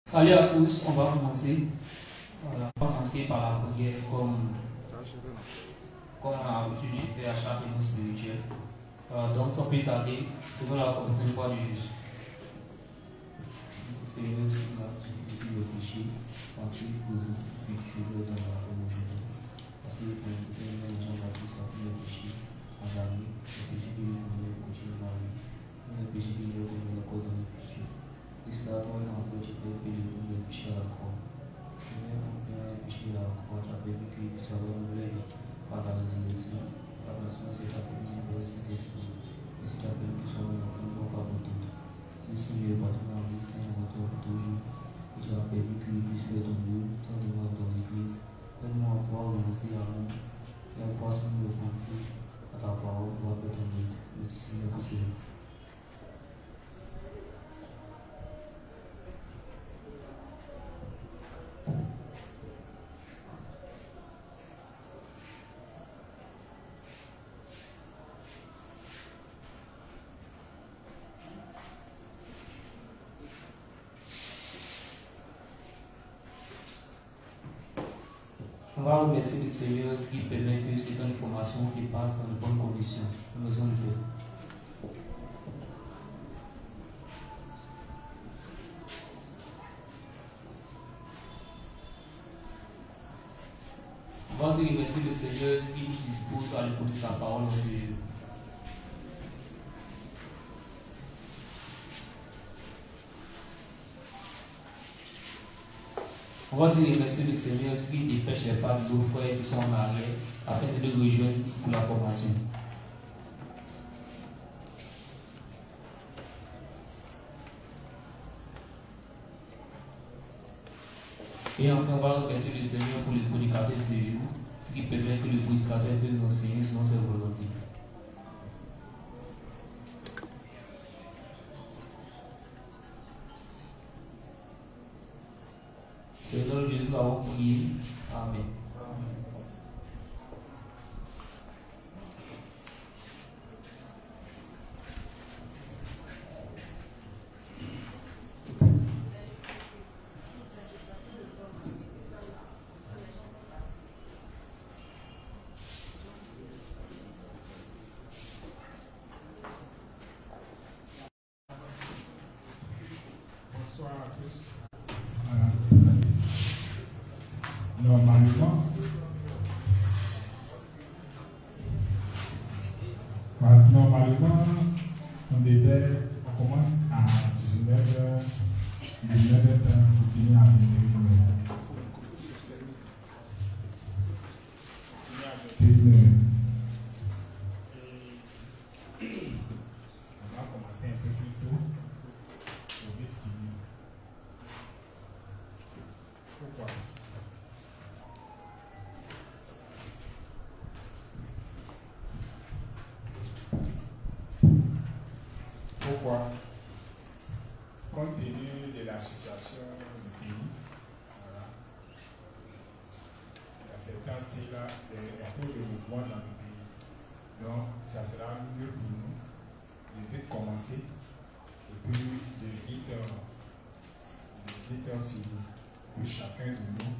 Salut à tous, on va commencer. On va commencer par la prière comme on a l'habitude de faire à chaque réunion spirituelle. Donc sans plus tarder, faisons la confession de foi du juste. Seigneur, tu m'as dit le péché, pensez, poser, péché dans la peine aujourd'hui. Parce que pour écouter les gens baptistes ont fait le péché, en ami, le péché qui nous conduit au péché de ma vie, le péché qui nous conduit au corps de nos péchés. Et cela, toi, en fait, tu peux payer le péché à la croix. Seigneur, on paie le péché à la croix, tu as permis qu'il puisse avoir une nouvelle vie par la résurrection. Par la semence, tu as permis pour le Saint-Esprit. Et si tu as permis pour son enfant, nous avons pas pour tout. Seigneur, maintenant, en Saint, retour pour toujours. Et tu as permis qu'il puisse faire ton Dieu, ton demande dans l'église. Donne-moi à pouvoir renoncer à nous, et à pouvoir se nous repentir à ta parole pour faire ton Dieu. Merci Seigneur pour cela. On va remercier le Seigneur ce qui permet que cette information se passe dans de bonnes conditions. Maison du peuple. On va aussi remercier le Seigneur ce qui nous dispose à l'écoute de sa parole en ce jour. On va aussi remercier le Seigneur ce qui dépêche les femmes de nos frères qui sont en arrière afin de les rejoindre pour la formation. Et enfin, on va remercier le Seigneur pour le prédicateur de ce jour, ce qui permet que le prédicateur peut nous enseigner selon ses volontés. Seigneur Jésus, nous avons prié. Amen. Bonsoir à tous. Normalement, on commence à 19h, 19h30 pour finir à 21h. On va commencer un peu plus tôt pour vite finir. Pourquoi? Pourquoi? Compte tenu de la situation du pays, voilà, il y a ces temps-ci-là, il y a trop de mouvements dans le pays. Donc, ça sera mieux pour nous de vite commencer et puis de vite finir. Puis chacun de nous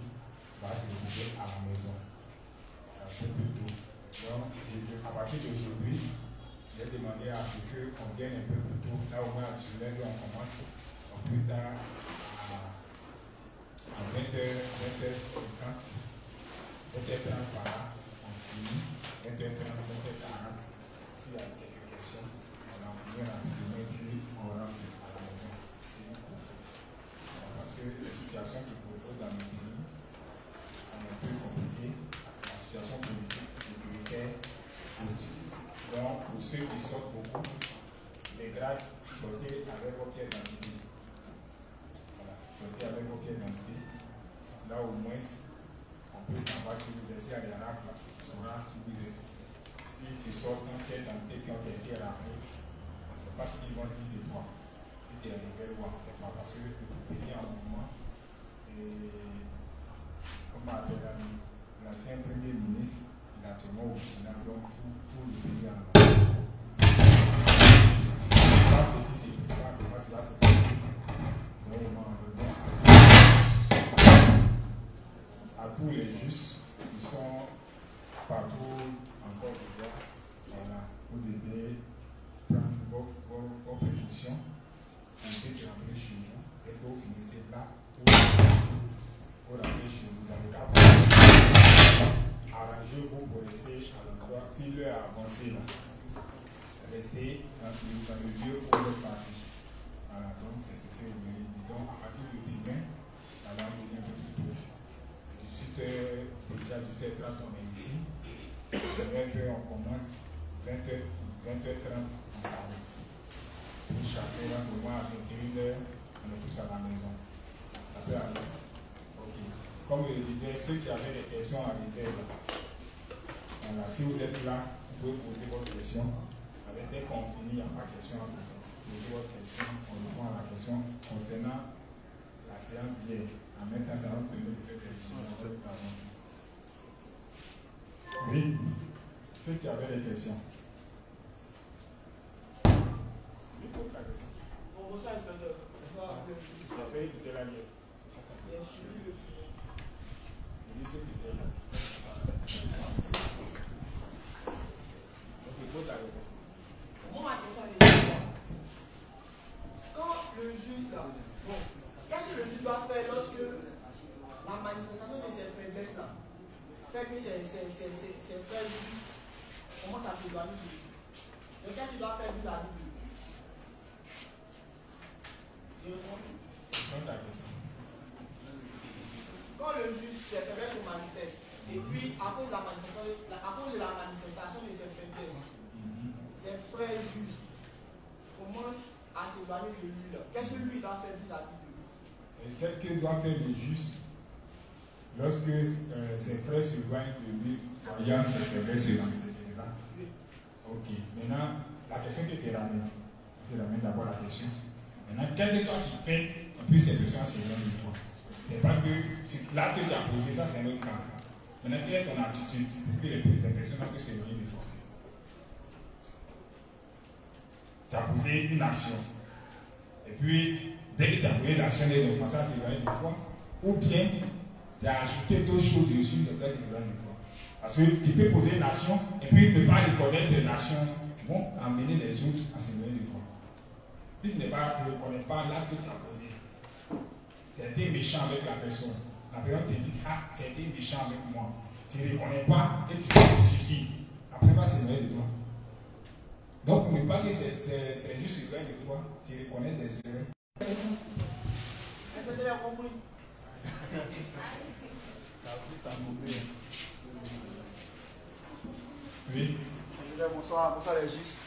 va se retrouver à la maison. Un peu plus tôt. Donc, à partir d'aujourd'hui, j'ai demandé à ce qu'on vienne un peu plus tôt. Là, au moins, à 19h, on commence. Donc, plus tard, à 20h, 20h50, 20h30 par là, on finit. 20h30, 20h40. S'il y a quelques questions, on en finit rapidement, puis on rentre à la maison. C'est une conseil. Parce que les situations qui proposent dans le pays sont un peu compliquées. La situation politique, sécuritaire, politique. Donc, pour ceux qui sortent beaucoup, les grâces, sortez avec vos pieds dans le pied. Voilà, sortez avec vos pieds dans le pied. Là, au moins, on peut savoir qui vous êtes. Si à la rafle, on saura qui vous êtes. Si tu sors sans pied dans le pied, quand tu es été raflé, on ne sait pas ce qu'ils vont dire de toi. Si tu es rebelle ou on ne sait pas. Parce que le pays est en mouvement. Et, comme on appelle l'ancien premier ministre, naturellement au Burkina, donc tout le pays en ce qui s'est passé. Donc, tous les justes qui sont partout en Côte d'Ivoire. Voilà, vous devez prendre vos précautions, ensuite rentrer chez vous, et que vous finissez là, vous rentrez chez vous. Dans le cas arrangez-vous pour rester à l'endroit. Si l'heure a avancé là, restez dans le lieu où vous êtes parti. Voilà, donc c'est ce que je vous ai dit. Donc à partir de demain, ça va venir un peu plus tôt. 18h, déjà 18h30, on est ici. On commence 20h30, on s'arrête. Pour chacun, là, pour moi, à 21h, on est tous à la maison. Ça peut aller. Ok. Comme je le disais, ceux qui avaient des questions à réserve, voilà, si vous êtes là, vous pouvez poser votre question. Dès qu'on finit, il n'y a pas de question à poser. Posez votre question, on répond à la question concernant la séance d'hier. En même temps, ça va vous permettre de faire des questions. Oui, ceux qui avaient des questions. Oui, pose la question. Bon, ça, inspecteur. J'espère que tu étais là hier. Bien sûr. Je dis ceux qui étaient là. Ok, pose la question. Moi, ma question est quand le juge là, bon, qu'est-ce que le juge doit faire lorsque la manifestation de ces faiblesses là fait que ces frères justes commencent à s'éloigner de lui? Donc qu'est-ce qu'il doit faire vis-à-vis de lui? Je réponds. C'est ta question. Quand le juge, ses faiblesses se manifestent, et puis à cause de la manifestation de ces faiblesses, ses frères justes commencent à s'éloigner de lui. Qu'est-ce que lui doit faire vis-à-vis de lui? Et qu'est-ce que doit faire le juste lorsque ses frères se joignent de lui, voyant ses faiblesses se manifester? C'est ça? Oui. Ok. Maintenant, la question que tu ramènes d'abord la question. Maintenant, qu'est-ce que toi tu fais et puis ces personnes s'éloignent de toi? C'est parce que là que tu as posé ça, c'est un autre cas. Maintenant, quelle est ton attitude pour que les personnes puissent s'éloigner de toi? Tu as posé une action. Et puis, dès que tu as posé l'action, les ont commencé à s'éloigner de toi. Ou bien, tu as ajouté d'autres choses dessus, les gens s'éloignent de toi. Parce que tu peux poser une action, et puis ne pas reconnaître ces actions vont amener les autres à s'éloigner de toi. Si tu ne reconnais pas l'acte que tu as posé, tu as été méchant avec la personne. La personne te dit, ah, tu as été méchant avec moi. Tu ne reconnais pas et tu te justifies. Après, va s'éloigner de toi. Donc, pour ne pas que c'est juste s'éloigner de toi, tu reconnais tes erreurs. Est-ce que tu as compris? Oui. Bonsoir les justes.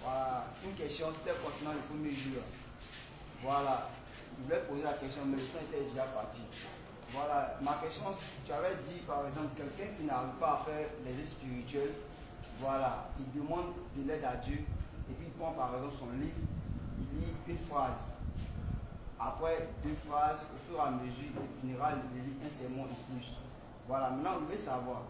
Voilà, une question, c'était concernant le premier jour. Voilà, je voulais poser la question, mais le temps était déjà parti. Voilà, ma question, tu avais dit par exemple, quelqu'un qui n'arrive pas à faire les jeux spirituels, voilà, il demande de l'aide à Dieu, et puis il prend par exemple son livre, il lit une phrase. Après deux phrases, au fur et à mesure, il finira de lire un sermon de plus. Voilà, maintenant, je voulais savoir,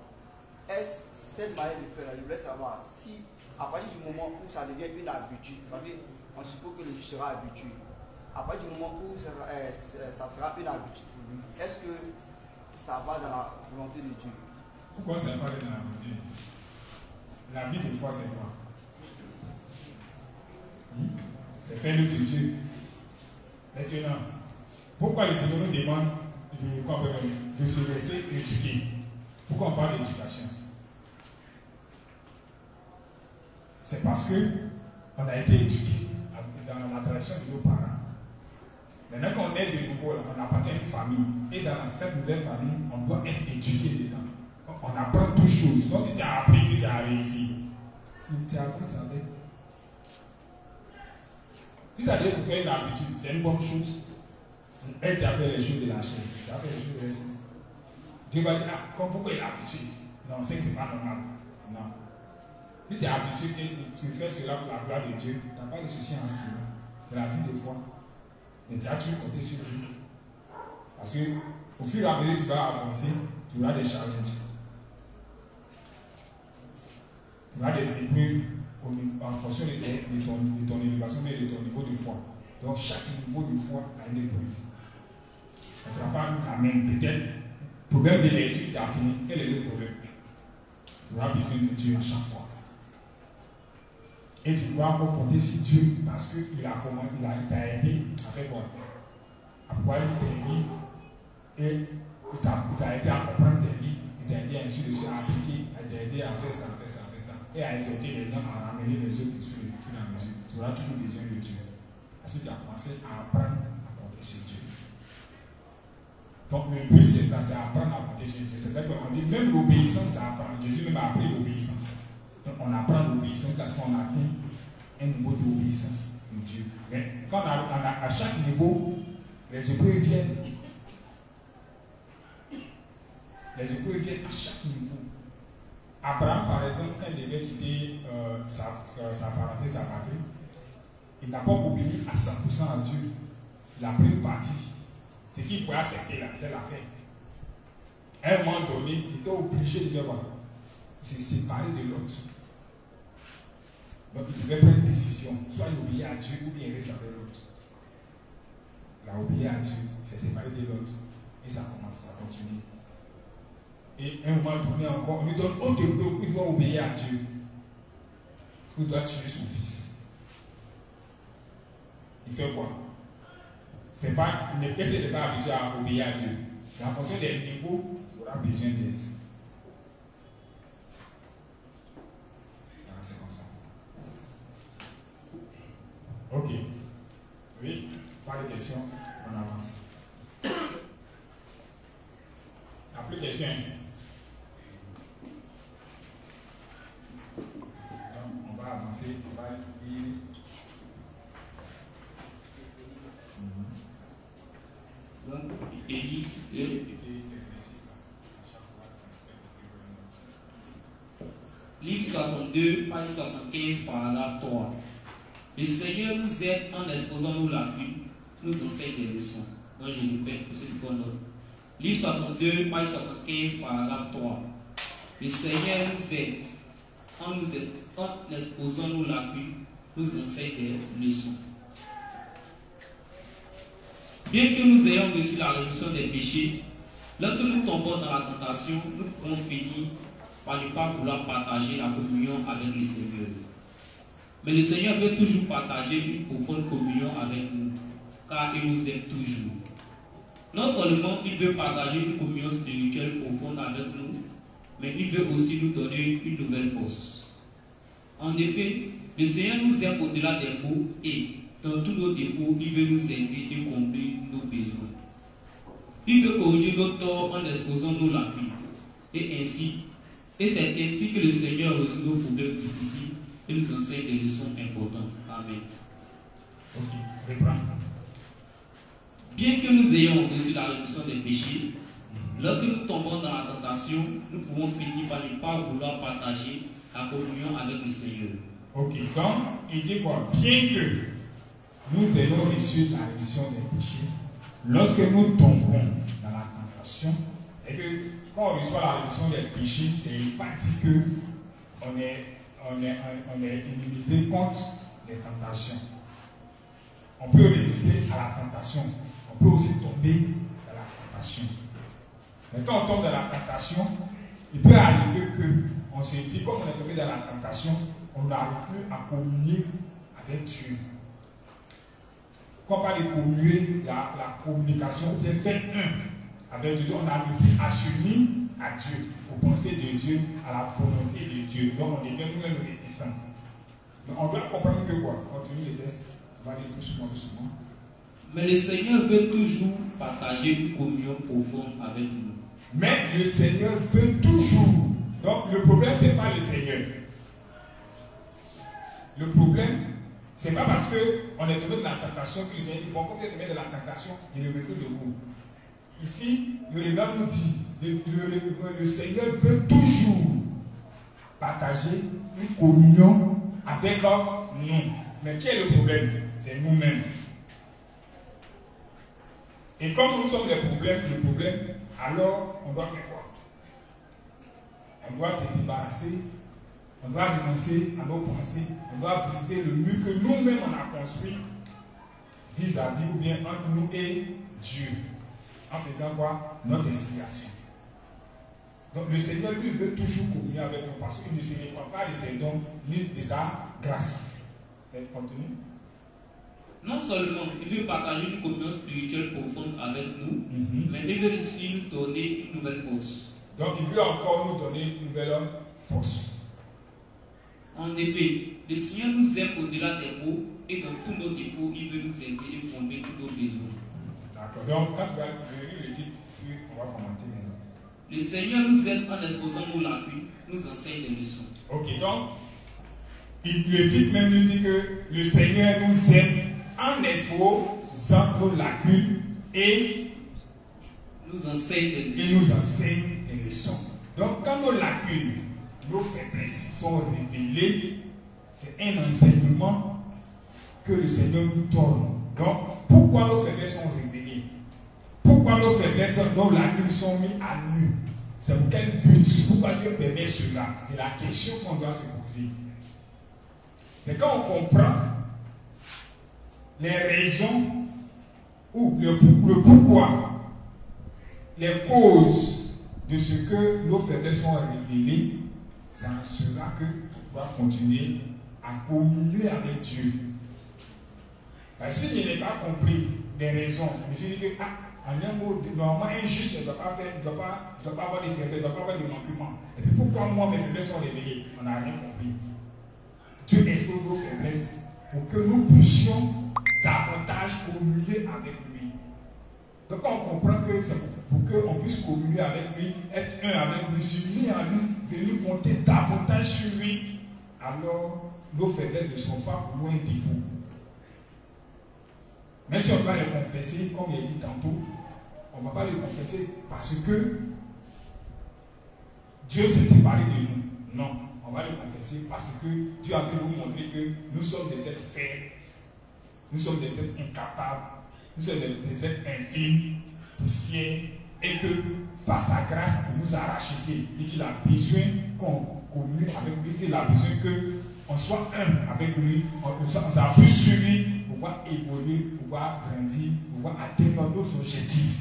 est-ce cette manière de faire, je voulais savoir si, à partir du moment où ça devient une habitude, parce qu'on suppose que le juge sera habitué, à partir du moment où ça sera une habitude pour lui, est-ce que ça va dans la volonté de Dieu? Pourquoi ça va dans la volonté de Dieu? La vie de foi, c'est quoi? C'est faire le de Dieu. Maintenant, pourquoi le Seigneur nous demande de se laisser éduquer? Pourquoi on parle d'éducation? C'est parce que on a été éduqué dans la tradition de nos parents. Maintenant qu'on est de nouveau, on appartient à une famille. Et dans cette nouvelle famille, on doit être éduqué dedans. On apprend toutes choses. Donc si tu as appris que tu as réussi, tu as appris ça avec. Si ça devient pour faire une habitude, c'est une bonne chose. Est-ce que tu as fait les choses de la chair? Tu as fait les choses de l'esprit. Dieu va dire, ah, pourquoi il est habitué? Non, c'est que ce n'est pas normal. Non. Si tu es habitué et tu fais cela pour la gloire de Dieu, tu n'as pas de souci en cela. C'est la vie de foi. Mais tu as toujours compté sur Dieu. Parce qu'au fur et à mesure que tu vas avancer, tu auras des challenges. Tu auras des épreuves en fonction de ton élévation, mais de ton niveau de foi. Donc chaque niveau de foi a une épreuve. Ça ne sera pas la même. Peut-être problème de l'étude, tu as fini. Et les autres problèmes? Tu auras besoin de Dieu à chaque fois. Et tu dois encore compter sur Dieu parce qu'il t'a aidé à faire quoi? À pouvoir lire tes livres. Et il t'a aidé à comprendre tes livres. Il t'a aidé ainsi de suite à appliquer. Il t'a aidé à faire ça, faire ça, faire ça. Et à exhorter les gens à ramener les autres sur le fur et à mesure. Tu auras toujours besoin de Dieu. Parce que tu as commencé à apprendre à compter sur Dieu. Donc le but c'est ça, c'est apprendre à compter sur Dieu. C'est vrai qu'on dit même l'obéissance, ça apprend. Jésus même a appris l'obéissance. Donc on apprend l'obéissance parce qu'on a un niveau d'obéissance de Dieu. Mais quand on a à chaque niveau, les épreuves viennent. Les épreuves viennent à chaque niveau. Abraham, par exemple, quand il devait quitter sa parenté, sa patrie, il n'a pas obéi à 100% à Dieu. Il a pris une partie. Ce qu'il pouvait accepter là, c'est la fin. À un moment donné, il était obligé de se séparer de l'autre. Donc il devait prendre une décision. Soit il obéit à Dieu ou bien il reste avec l'autre. Il a obéi à Dieu, il s'est séparé de l'autre. Et ça commence à continuer. Et à un moment donné encore, on lui donne autre chose, il doit obéir à Dieu. Il doit tuer son fils. Il fait quoi? Il n'est pas habitué à obéir à Dieu. Mais en fonction des niveaux, il aura besoin d'aide. C'est comme ça. Ok. Oui, pas de questions, on avance. Il n'y a plus de questions. Donc, on va avancer, on va lire. Donc, Élie, livre 62, page 75, paragraphe 3. Le Seigneur nous aide en exposant nos lacunes, nous enseigne des leçons. Donc je répète pour ceux qui connaissent. Livre 62, page 75, paragraphe 3. Le Seigneur nous aide en exposant nos lacunes, nous enseigne des leçons. Bien que nous ayons reçu la rémission des péchés, lorsque nous tombons dans la tentation, nous pouvons finir par ne pas vouloir partager la communion avec le Seigneur. Mais le Seigneur veut toujours partager une profonde communion avec nous, car il nous aime toujours. Non seulement il veut partager une communion spirituelle profonde avec nous, mais il veut aussi nous donner une nouvelle force. En effet, le Seigneur nous aime au-delà des mots et, dans tous nos défauts, il veut nous aider et combler nos besoins. Il veut corriger nos torts en exposant nos lacunes. Et c'est ainsi que le Seigneur résout nos problèmes difficiles et nous enseigne des leçons importantes. Amen. Ok, reprends. Bien que nous ayons reçu la rémission des péchés, lorsque nous tombons dans la tentation, nous pouvons finir par ne pas vouloir partager la communion avec le Seigneur. Ok, donc il dit quoi? Bien que nous ayons reçu la rémission des péchés, lorsque nous tombons dans la tentation, et que quand on reçoit la rémission des péchés, c'est pas dit que on est immunisé contre les tentations. On peut résister à la tentation, on peut aussi tomber dans la tentation. Mais quand on tombe dans la tentation, il peut arriver qu'on se dit, comme on est tombé dans la tentation, on n'arrive plus à communier avec Dieu. Quand on parle de communier, la communication, on est fait un avec Dieu. On n'arrive plus à s'unir à Dieu, aux pensées de Dieu, à la volonté de Dieu. Donc on devient nous-mêmes réticents. Mais on doit comprendre que quoi? Continue les tests, on va aller doucement, doucement. Mais le Seigneur veut toujours partager une communion profonde avec nous. Mais le Seigneur veut toujours. Donc le problème, ce n'est pas le Seigneur. Le problème, ce n'est pas parce qu'on est tombé dans la tentation que le Seigneur dit, bon, comme vous êtes tombé dans la tentation, il est revenu de vous. Ici, le révérend nous dit, le Seigneur veut toujours partager une communion avec nous. Mais qui est le problème? C'est nous-mêmes. Et comme nous sommes le problème, alors on doit faire quoi? On doit se débarrasser, on doit renoncer à nos pensées, on doit briser le mur que nous-mêmes on a construit vis-à-vis ou bien entre nous et Dieu. En faisant quoi? Notre inspiration. Donc le Seigneur, lui, veut toujours communier avec nous parce qu'il ne se répand pas de ses dons ni de sa grâce. Continue. Non seulement il veut partager une communion spirituelle profonde avec nous, mais il veut aussi nous donner une nouvelle force. Donc il veut encore nous donner une nouvelle force. En effet, le Seigneur nous aime au-delà des mots et dans tous nos défauts, il veut nous aider et combler tous nos besoins. D'accord. Donc quand tu vas lire le titre, on va commenter maintenant. Le Seigneur nous aide en exposant nos lacunes, nous enseigne des leçons. Ok, donc le titre même nous dit que le Seigneur nous aide en exposant nos lacunes et nous enseigne des leçons. Et nous enseigne des leçons. Donc quand nos lacunes, nos faiblesses sont révélées, c'est un enseignement que le Seigneur nous donne. Donc pourquoi nos faiblesses sont révélées? Pourquoi nos faiblesses, nos lacunes sont mises à nu? C'est pour quel but? Pourquoi Dieu permet cela? C'est la question qu'on doit se poser. C'est quand on comprend les raisons ou le pourquoi, les causes de ce que nos faiblesses sont révélées, c'est en cela que on doit continuer à communier avec Dieu. Parce que si je n'ai pas compris les raisons, je me suis dit que en un mot, normalement injuste, ne doit pas faire, ne doit pas avoir des faiblesses, ne doit pas avoir des manquements. Et puis pourquoi moi mes faiblesses sont révélées? On n'a rien compris. Dieu expose nos faiblesses pour que nous puissions davantage communier avec lui. Donc quand on comprend que c'est pour qu'on puisse communier avec lui, être un avec lui, s'unir à lui, venir compter davantage sur lui, alors nos faiblesses ne seront pas pour nous un défaut. Mais si on doit les confesser, comme il a dit tantôt, on ne va pas les confesser parce que Dieu s'est séparé de nous. Non, on va les confesser parce que Dieu a pu nous montrer que nous sommes des êtres faibles, nous sommes des êtres incapables, nous sommes des êtres infimes, poussières, et que par sa grâce, il nous a rachetés et qu'il a besoin qu'on communique avec lui, qu'il a besoin qu'on soit un avec lui, on s'appuie sur lui pour pouvoir évoluer, pour pouvoir grandir, pour pouvoir atteindre nos objectifs.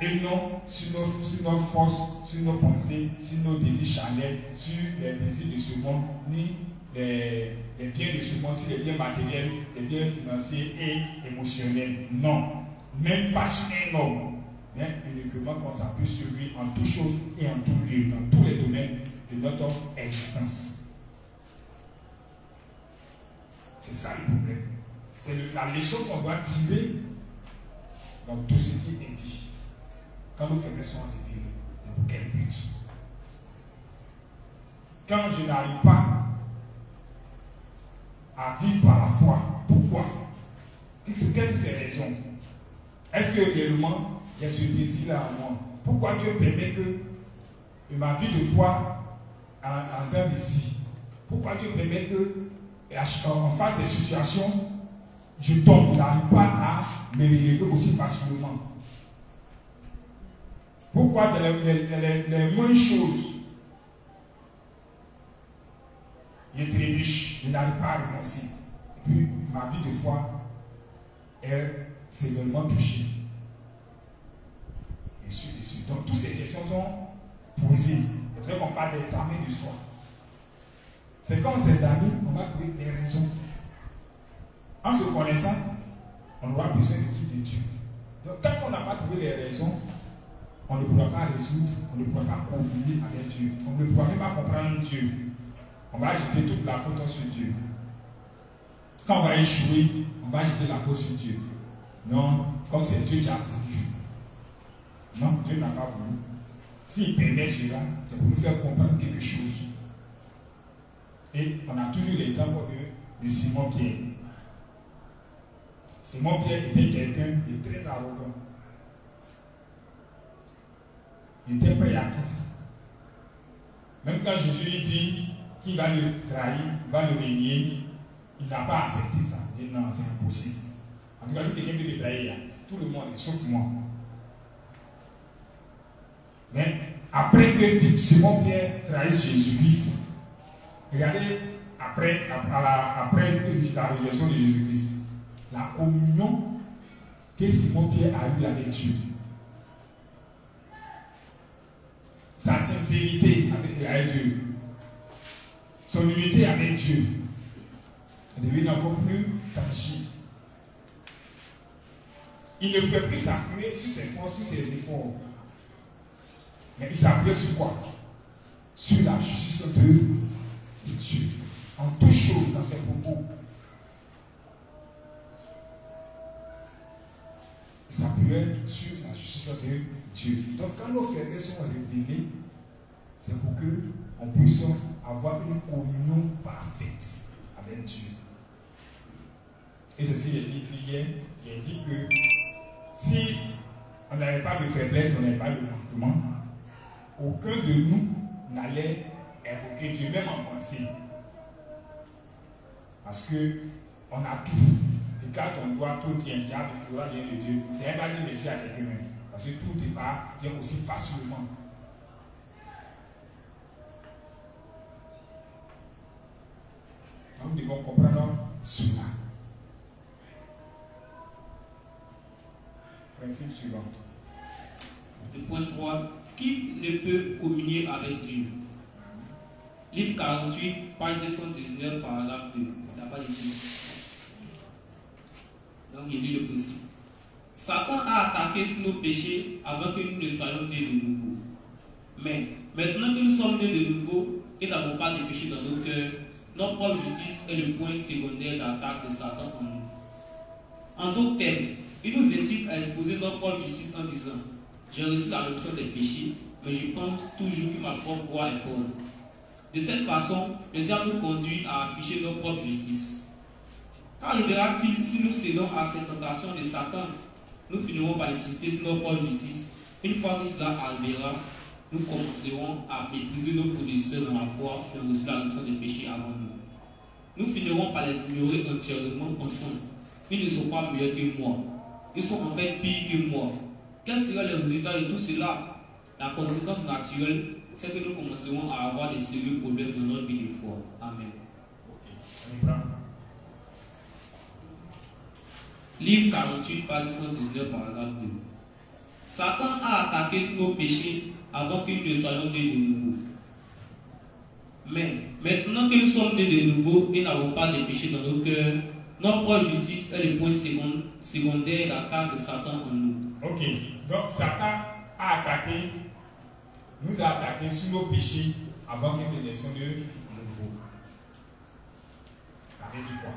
Et non sur nos forces, sur nos pensées, sur nos désirs charnels, sur les désirs de ce monde, ni les biens de ce monde, sur les biens matériels, les biens financiers et émotionnels. Non, même pas sur un homme, mais uniquement qu'on s'appuie sur lui en toutes choses et en tout lieu, dans tous les domaines de notre existence. C'est ça le problème. C'est la leçon qu'on doit tirer dans tout ce qui est dit. Quand nos faiblesses sont révélées, c'est pour quel but? Quand je n'arrive pas à vivre par la foi, pourquoi? Qu'est-ce que c'est ces raisons? Est-ce que réellement j'ai ce désir-là en moi? Pourquoi Dieu permet que ma vie de foi en donne ici? Pourquoi Dieu permet que en face des situations, je tombe, je n'arrive pas à me relever aussi facilement? Pourquoi dans les moindres choses, je trébuche, je n'arrive pas à renoncer? Et puis ma vie de foi est sévèrement touchée. Et sur. Donc toutes ces questions sont posées. C'est vrai qu'on parle des armées de soi. C'est comme ces amis, on va trouver des raisons. En se connaissant, on aura besoin du truc de Dieu. Donc tant qu'on n'a pas trouvé les raisons, on ne pourra pas résoudre, on ne pourra pas communier avec Dieu. On ne pourra même pas comprendre Dieu. On va jeter toute la faute sur Dieu. Quand on va échouer, on va jeter la faute sur Dieu. Non, comme c'est Dieu qui a voulu. Non, Dieu n'a pas voulu. S'il permet cela, c'est pour nous faire comprendre quelque chose. Et on a toujours l'exemple de Simon-Pierre. Simon-Pierre était quelqu'un de très arrogant. Il était prêt à tout. Même quand Jésus lui dit qu'il va le trahir, il va le renier, il n'a pas accepté ça. Il dit non, c'est impossible. En tout cas, si quelqu'un veut te trahir, tout le monde, sauf moi. Mais après que Simon-Pierre trahisse Jésus-Christ, regardez, après la résurrection de Jésus-Christ, la communion que Simon-Pierre a eue avec Dieu. Sa sincérité avec Dieu, son unité avec Dieu, devient encore plus tangible. Il ne peut plus s'appuyer sur ses forces, sur ses efforts. Mais il s'appuie sur quoi? Sur la justice de Dieu. En toute chose dans ses propos. Il s'appuie sur la justice de Dieu. Donc quand nos faiblesses sont révélées, c'est pour qu'on puisse avoir une communion parfaite avec Dieu. Et c'est ce qu'il a dit ici hier. Il a dit que si on n'avait pas de faiblesse, on n'avait pas de manquement, aucun de nous n'allait évoquer Dieu, même en pensée. Parce qu'on a tout. Et quand on doit tout vient, diable, tout vient de Dieu. C'est un pas dire merci à quelqu'un. Parce que tout départ vient aussi facilement. Donc nous devons comprendre cela. Principe suivant. Le point 3. Qui ne peut communier avec Dieu? Livre 48, page 219, paragraphe 2. Il n'a pas de titre. Donc il lit le principe. Satan a attaqué sur nos péchés avant que nous ne soyons nés de nouveau. Mais maintenant que nous sommes nés de nouveau et n'avons pas de péché dans nos cœurs, notre propre justice est le point secondaire d'attaque de Satan en nous. En d'autres termes, il nous incite à exposer notre propre justice en disant: j'ai reçu la rémission des péchés, mais je pense toujours que ma propre voie est bonne. De cette façon, le diable nous conduit à afficher notre propre justice. Qu'arrivera-t-il si nous cédons à cette tentation de Satan? Nous finirons par insister sur notre propre justice. Une fois que cela arrivera, nous commencerons à mépriser nos prédécesseurs dans la foi qui ont reçu la rémission des péchés avant nous. Nous finirons par les ignorer entièrement ensemble. Ils ne sont pas meilleurs que moi. Ils sont en fait pires que moi. Quel sera le résultat de tout cela? La conséquence naturelle, c'est que nous commencerons à avoir des sérieux problèmes dans notre vie de foi. Amen. Livre 48, page 119, paragraphe 2. Satan a attaqué sur nos péchés avant que nous ne soyons nés de nouveau. Mais maintenant que nous sommes nés de nouveau et n'avons pas de péché dans nos cœurs, notre propre justice est le point secondaire d'attaque de Satan en nous. Ok, donc Satan a attaqué, nous a attaqué sur nos péchés avant que nous naissions de nouveau. Ça veut dire quoi?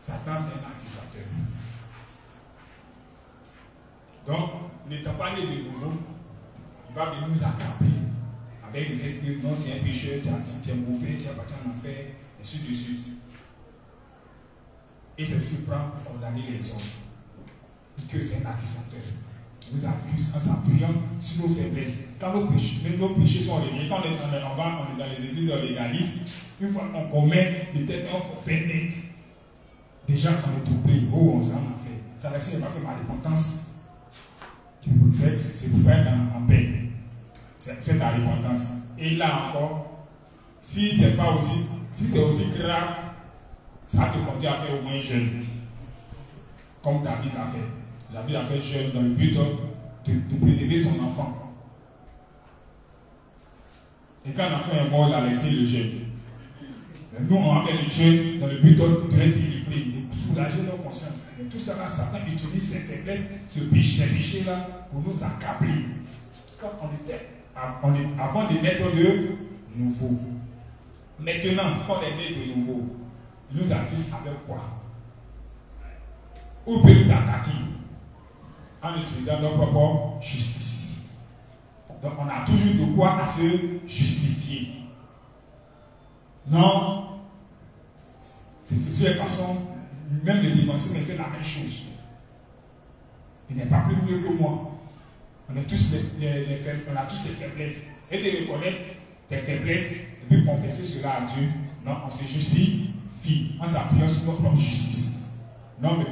Satan, c'est un accusateur. Donc, n'étant pas né de nouveau, il va venir nous accabler avec le fait que non, tu es un pécheur, tu es mauvais, tu es battu en enfer, et ainsi de suite. Et c'est ce qu'il prend pour condamner les hommes. Que c'est un accusateur. Il nous accuse en s'appuyant sur nos faiblesses. Quand nos péchés sont réveillés, quand on est dans les églises légalistes, une fois qu'on commet peut-être un forfait net, déjà on est troublé. Oh, on s'en a fait. Ça va si je n'ai pas fait ma repentance. C'est pour faire en paix. Fais ta repentance. Et là encore, si c'est aussi grave, ça te conduit à faire au moins jeune. Comme David a fait. David a fait jeune dans le but de préserver son enfant. Et quand l'enfant est mort, il a laissé le jeune. Nous, on a fait le jeune dans le but de être délivré, de soulager nos consciences. Mais tout ça, là, Satan utilise ses faiblesses, ces péchés-là, pour nous accabler. Quand avant de naître de nouveau. Maintenant, quand on est né de nouveau, il nous accuse avec quoi? Ou peut nous attaquer en utilisant notre propre justice. Donc on a toujours de quoi à se justifier. Non, c'est de toute façon, même le défenseur me fait la même chose. Il n'est pas plus mieux que moi. On a tous des faiblesses. Et de reconnaître tes faiblesses et puis confesser cela à Dieu. Non, on se justifie en s'appuyant sur notre propre justice. Non, mais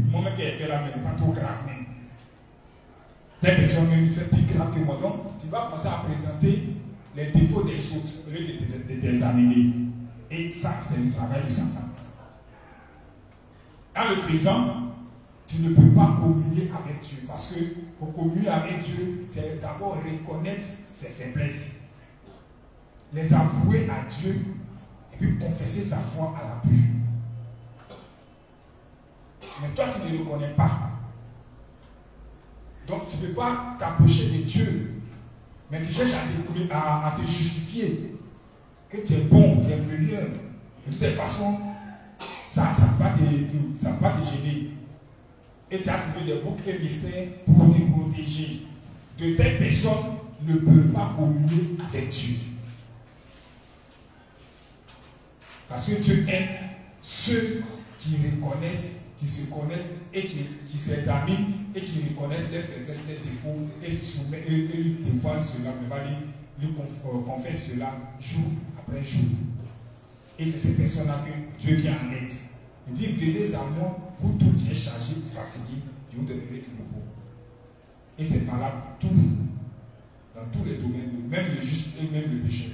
moi qui ai fait là, mais ce n'est pas trop grave. Telle personne me fait plus grave que moi. Donc, tu vas commencer à présenter les défauts des autres au lieu de tes animés. Et ça, c'est le travail de Satan. En le faisant, tu ne peux pas communier avec Dieu. Parce que pour communier avec Dieu, c'est d'abord reconnaître ses faiblesses, les avouer à Dieu et puis confesser sa foi à la pluie. Mais toi, tu ne le reconnais pas. Donc, tu ne peux pas t'approcher de Dieu. Mais tu cherches à te justifier que tu es bon, tu es meilleur. De toutes les façons, ça va te gêner. Et tu as trouvé des boucs et mystères pour te protéger. De telles personnes ne peuvent pas communier avec Dieu. Parce que Dieu aime ceux qui reconnaissent, qui se connaissent et qui s'examinent et qui reconnaissent les faiblesses, les défauts et lui dévoilent cela, lui confessent cela jour après jour. Et c'est ces personnes-là que Dieu vient en aide. Il dit, venez à moi, vous tous qui êtes chargés, fatigués, je vous donnerai du repos. Et c'est valable dans tous les domaines, même le juste et même le péché.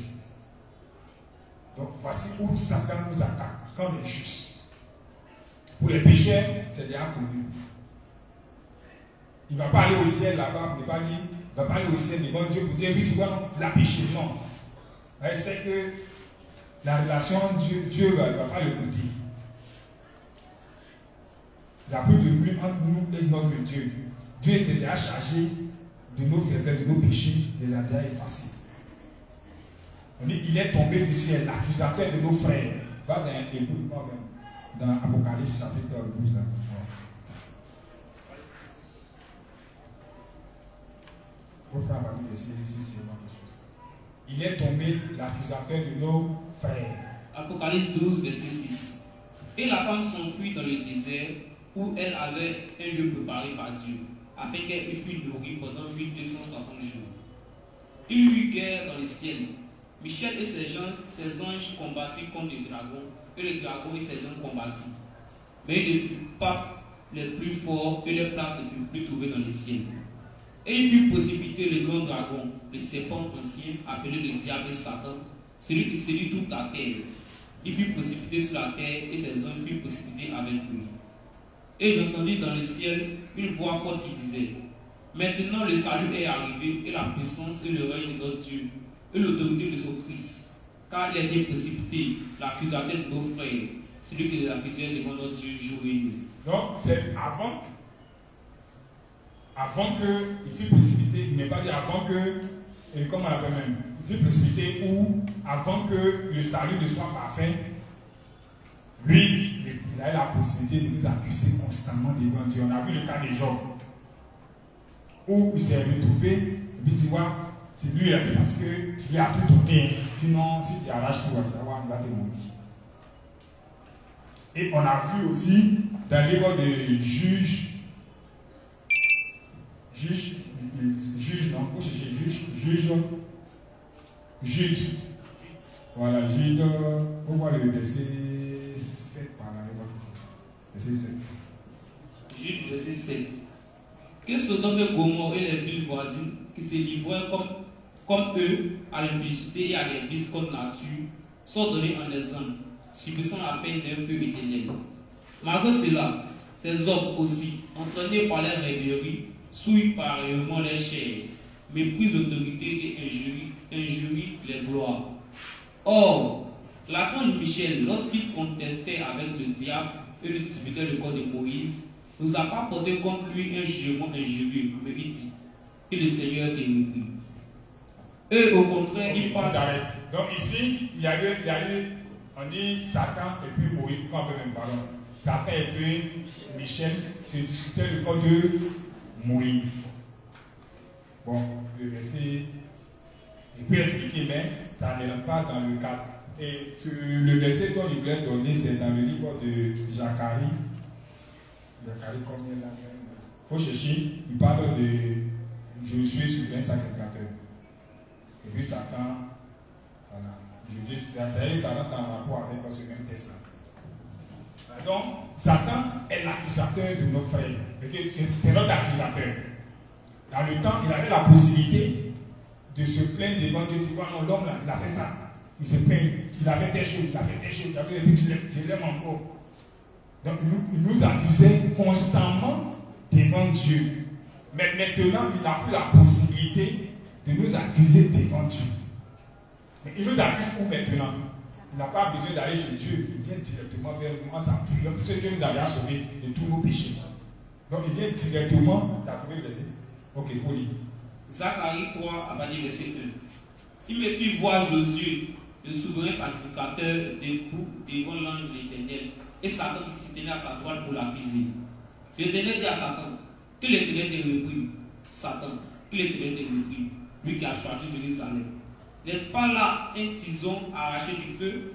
Donc voici où Satan nous attaque quand on est juste. Pour les pécheurs, c'est déjà connu. Il ne va pas aller au ciel là-bas, il ne va pas aller au ciel devant Dieu pour dire, oui, tu vois, la péché, non. Il sait que la relation, Dieu ne va pas le goûter. Il n'y a plus de bruit entre nous et notre Dieu. Dieu s'est déjà chargé de nos faiblesses, de nos péchés, les a déjà effacés. On dit, il est tombé du ciel, l'accusateur de nos frères. Va dans Apocalypse chapitre 12. Là. Il est tombé l'accusateur de nos frères. Apocalypse 12, verset 6. Et la femme s'enfuit dans le désert où elle avait un lieu préparé par Dieu, afin qu'elle fût nourrie pendant 1260 jours. Il y eut guerre dans le ciel. Michel et ses anges combattirent contre le dragon, et le dragon et ses anges combattirent. Mais ils ne furent pas les plus forts, et leur place ne fut plus trouvée dans le ciel. Et il fut précipité le grand dragon, le serpent ancien, appelé le diable et Satan, celui qui séduit toute la terre. Il fut précipité sur la terre, et ses anges furent précipités avec lui. Et j'entendis dans le ciel une voix forte qui disait, maintenant le salut est arrivé, et la puissance et le règne de notre Dieu, et l'autorité de son Christ, car il a été précipité, l'accusateur de nos frères, celui qui les accusait devant notre Dieu jour et nuit. Donc, c'est avant qu'il fût précipité, il n'est pas dit avant que, comment on l'appelle même, il fût précipité ou avant que le salut ne soit parfait, lui, il a eu la possibilité de nous accuser constamment devant Dieu. On a vu le cas de Job, où il s'est retrouvé, et puis tu vois, c'est lui, c'est parce que tu lui as tout donné. Sinon, si tu arraches tout, tu vas te maudire. Et on a vu aussi dans le livre de Juge, non, où c'est Jude. Voilà, Jude, on voit le verset 7 par là, verset 7. Jude, verset 7. Que Sodome et Gomorrhe et les villes voisines qui se livrent comme eux à l'impudicité et à les vices contre nature sont donnés en exemple, subissant la peine d'un feu éternel. Malgré cela, ces hommes aussi, entraînés par leur rêverie, souillent pareillement les chairs, méprisent l'autorité et injurient les gloires. Or, l'archange Michel, lorsqu'il contestait avec le diable et le disputait le corps de Moïse, nous a pas porté contre lui un jugement injurieux, mais il dit que le Seigneur est repris. Eux, au contraire, ils parlent. Donc ici, il y a eu, on dit Satan et puis Moïse, pardon. Satan et puis Michel se discutaient le corps de Moïse. Bon, le verset, il peut expliquer, mais ça n'est pas dans le cadre. Et le verset qu'on voulait donner, c'est dans le livre de Zacharie. Zacharie, combien là? Il faut chercher, il parle de Josué sur un sacrificateur. Et puis Satan, voilà. Ça rentre en rapport avec ce même texte là. Donc, Satan est l'accusateur de nos frères. C'est notre accusateur. Dans le temps, il avait la possibilité de se plaindre devant Dieu. Tu vois, non, l'homme là, il a fait ça. Il se plaint. Il a fait des choses, il a fait des choses. Et puis tu l'aimes encore. Donc il nous accusait constamment devant Dieu. Mais maintenant, il n'a plus la possibilité de nous accuser devant Dieu. Mais il nous accuse où maintenant? Il n'a pas besoin d'aller chez Dieu. Il vient directement vers nous en sa prière. Parce que Dieu nous a sauvés de tous nos péchés. Donc il vient directement. Tu as trouvé le verset? Ok, il faut lire. Zacharie 3, à partir du verset 1. Il me fit voir Josué, le souverain sacrificateur, debout devant l'ange de l'Éternel, et Satan qui se tenait à sa droite pour l'accuser. L'Éternel dit à Satan, que l'Éternel te réprime. Satan, que l'Éternel te réprime. Lui qui a choisi Jérusalem. N'est-ce pas là un tison arraché du feu?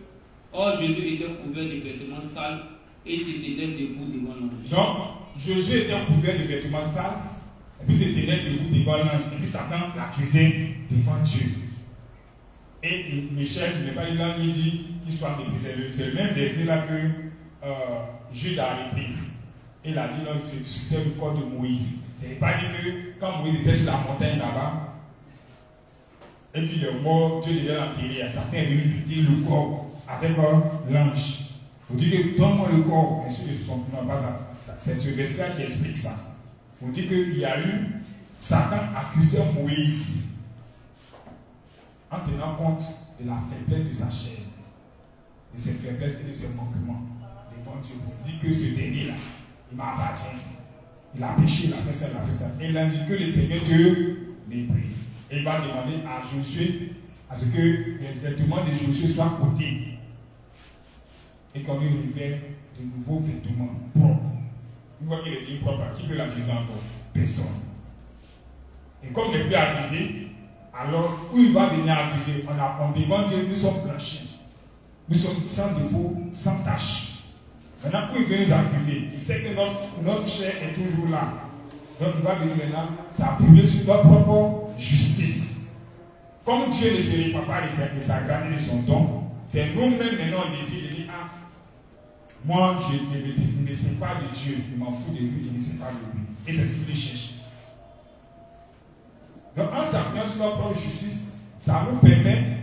Or Jésus était couvert de vêtements sales et il se tenait debout devant l'ange. Donc, Jésus était couvert de vêtements sales et puis se tenait debout devant l'ange. Et puis Satan l'accusait devant Dieu. Et Michel, je n'ai pas dit là, il dit qu'il soit méprisé. C'est le même verset là que Jude a repris. Il a dit non, c'était le corps de Moïse. Ce n'est pas dit que quand Moïse était sur la montagne là-bas, et puis le mort, Dieu devait l'enterrer. Satan est venu buter le corps avec l'ange. Vous dites que donne-moi le corps. Bien sûr, non, pas ça. C'est ce verset-là qui explique ça. Vous dites qu'il y a eu, Satan accusait Moïse en tenant compte de la faiblesse de sa chair, de ses faiblesses et de ses manquements devant Dieu. Vous dites que ce dernier-là, il m'appartient. Il a péché, il a fait ça, il a fait ça. Et il a dit que le Seigneur te méprise. Et il va demander à Josué à ce que les vêtements de Josué soient ôtés et qu'on lui revêt de nouveaux vêtements propres. Une fois qu'il est dit propre, qui peut l'accuser encore? Personne. Et comme il n'est plus accusé, alors où il va venir accuser? On devant Dieu, nous sommes blanchis. Nous sommes sans défaut, sans tâche. Maintenant, où il vient nous accuser? Il sait que notre chair est toujours là. Donc il va venir maintenant s'appuyer sur notre propre justice. Comme Dieu ne se répand pas de sa grâce et de son don, c'est nous-mêmes maintenant on décide de dire, ah, moi je ne sais pas de Dieu, je m'en fous de lui, je ne sais pas de lui. Et c'est ce qu'il cherche. Donc en s'appuyant sur notre propre justice, ça nous permet,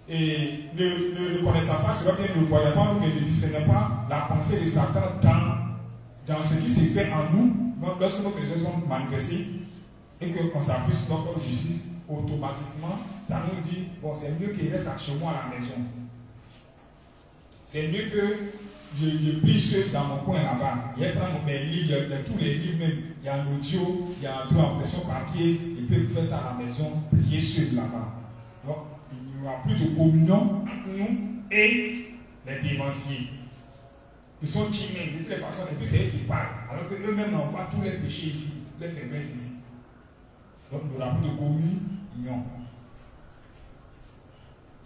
et ne reconnaissant pas cela, ne voyant pas, nous ne discernons pas la pensée de Satan dans ce qui s'est fait en nous. Donc, lorsque nos frères sont manifestés et qu'on s'appuie sur notre propre justice, automatiquement, ça nous dit, bon, c'est mieux qu'il reste chez moi à la maison. C'est mieux que je prie ceux dans mon coin là-bas. Il y a mes livres, il y a tous les livres même. Il y a un audio, il y a un truc en pression papier. Il peut faire ça à la maison, prier ceux là-bas. Donc, il n'y aura plus de communion entre nous et les dévanciers. Ils sont timés de toutes les façons, et puis c'est eux qui parlent. Alors qu'eux-mêmes envoient tous les péchés ici, les faiblesses ici. Donc il n'y aura plus de communion.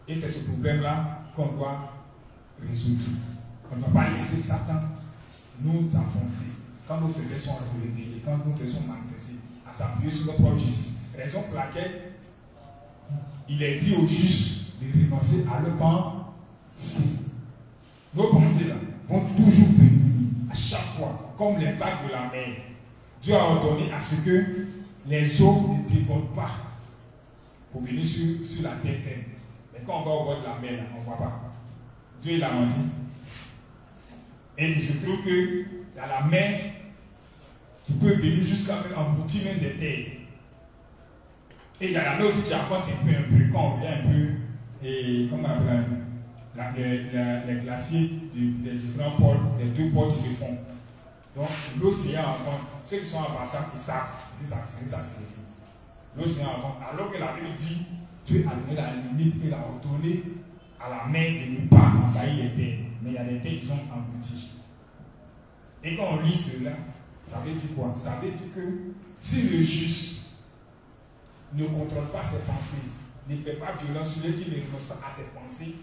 Et c'est ce problème-là qu'on doit résoudre. On ne doit pas laisser Satan nous enfoncer. Quand nos faiblesses sont révélées, quand nos faiblesses sont manifestées, à s'appuyer sur notre propre justice. Raison pour laquelle il est dit aux justes de renoncer à leur pensée. Nos pensées là vont toujours venir à chaque fois, comme les vagues de la mer. Dieu a ordonné à ce que les eaux ne débordent pas pour venir sur la terre ferme. Mais quand on va au bord de la mer, là, on ne voit pas. Dieu l'a menti. Et il se trouve qu'il y a la mer qui peut venir jusqu'à emboutir même des terres. Et il y a la mer aussi qui avance un peu, quand on vient un peu, et comment on appelle les glaciers des différents pôles, les deux pôles qui se font. Donc l'océan avance. Ceux qui sont en passant, ils savent ce que ça signifie. L'océan avance. Alors que la Bible dit, Dieu a donné la limite, il a ordonné à la mer de ne pas envahir les terres. Mais il y a des terres qui sont englouties. Et quand on lit cela, ça veut dire quoi? Ça veut dire que si le juste ne contrôle pas ses pensées, ne fait pas violence sur lui qui ne renonce pas à ses pensées,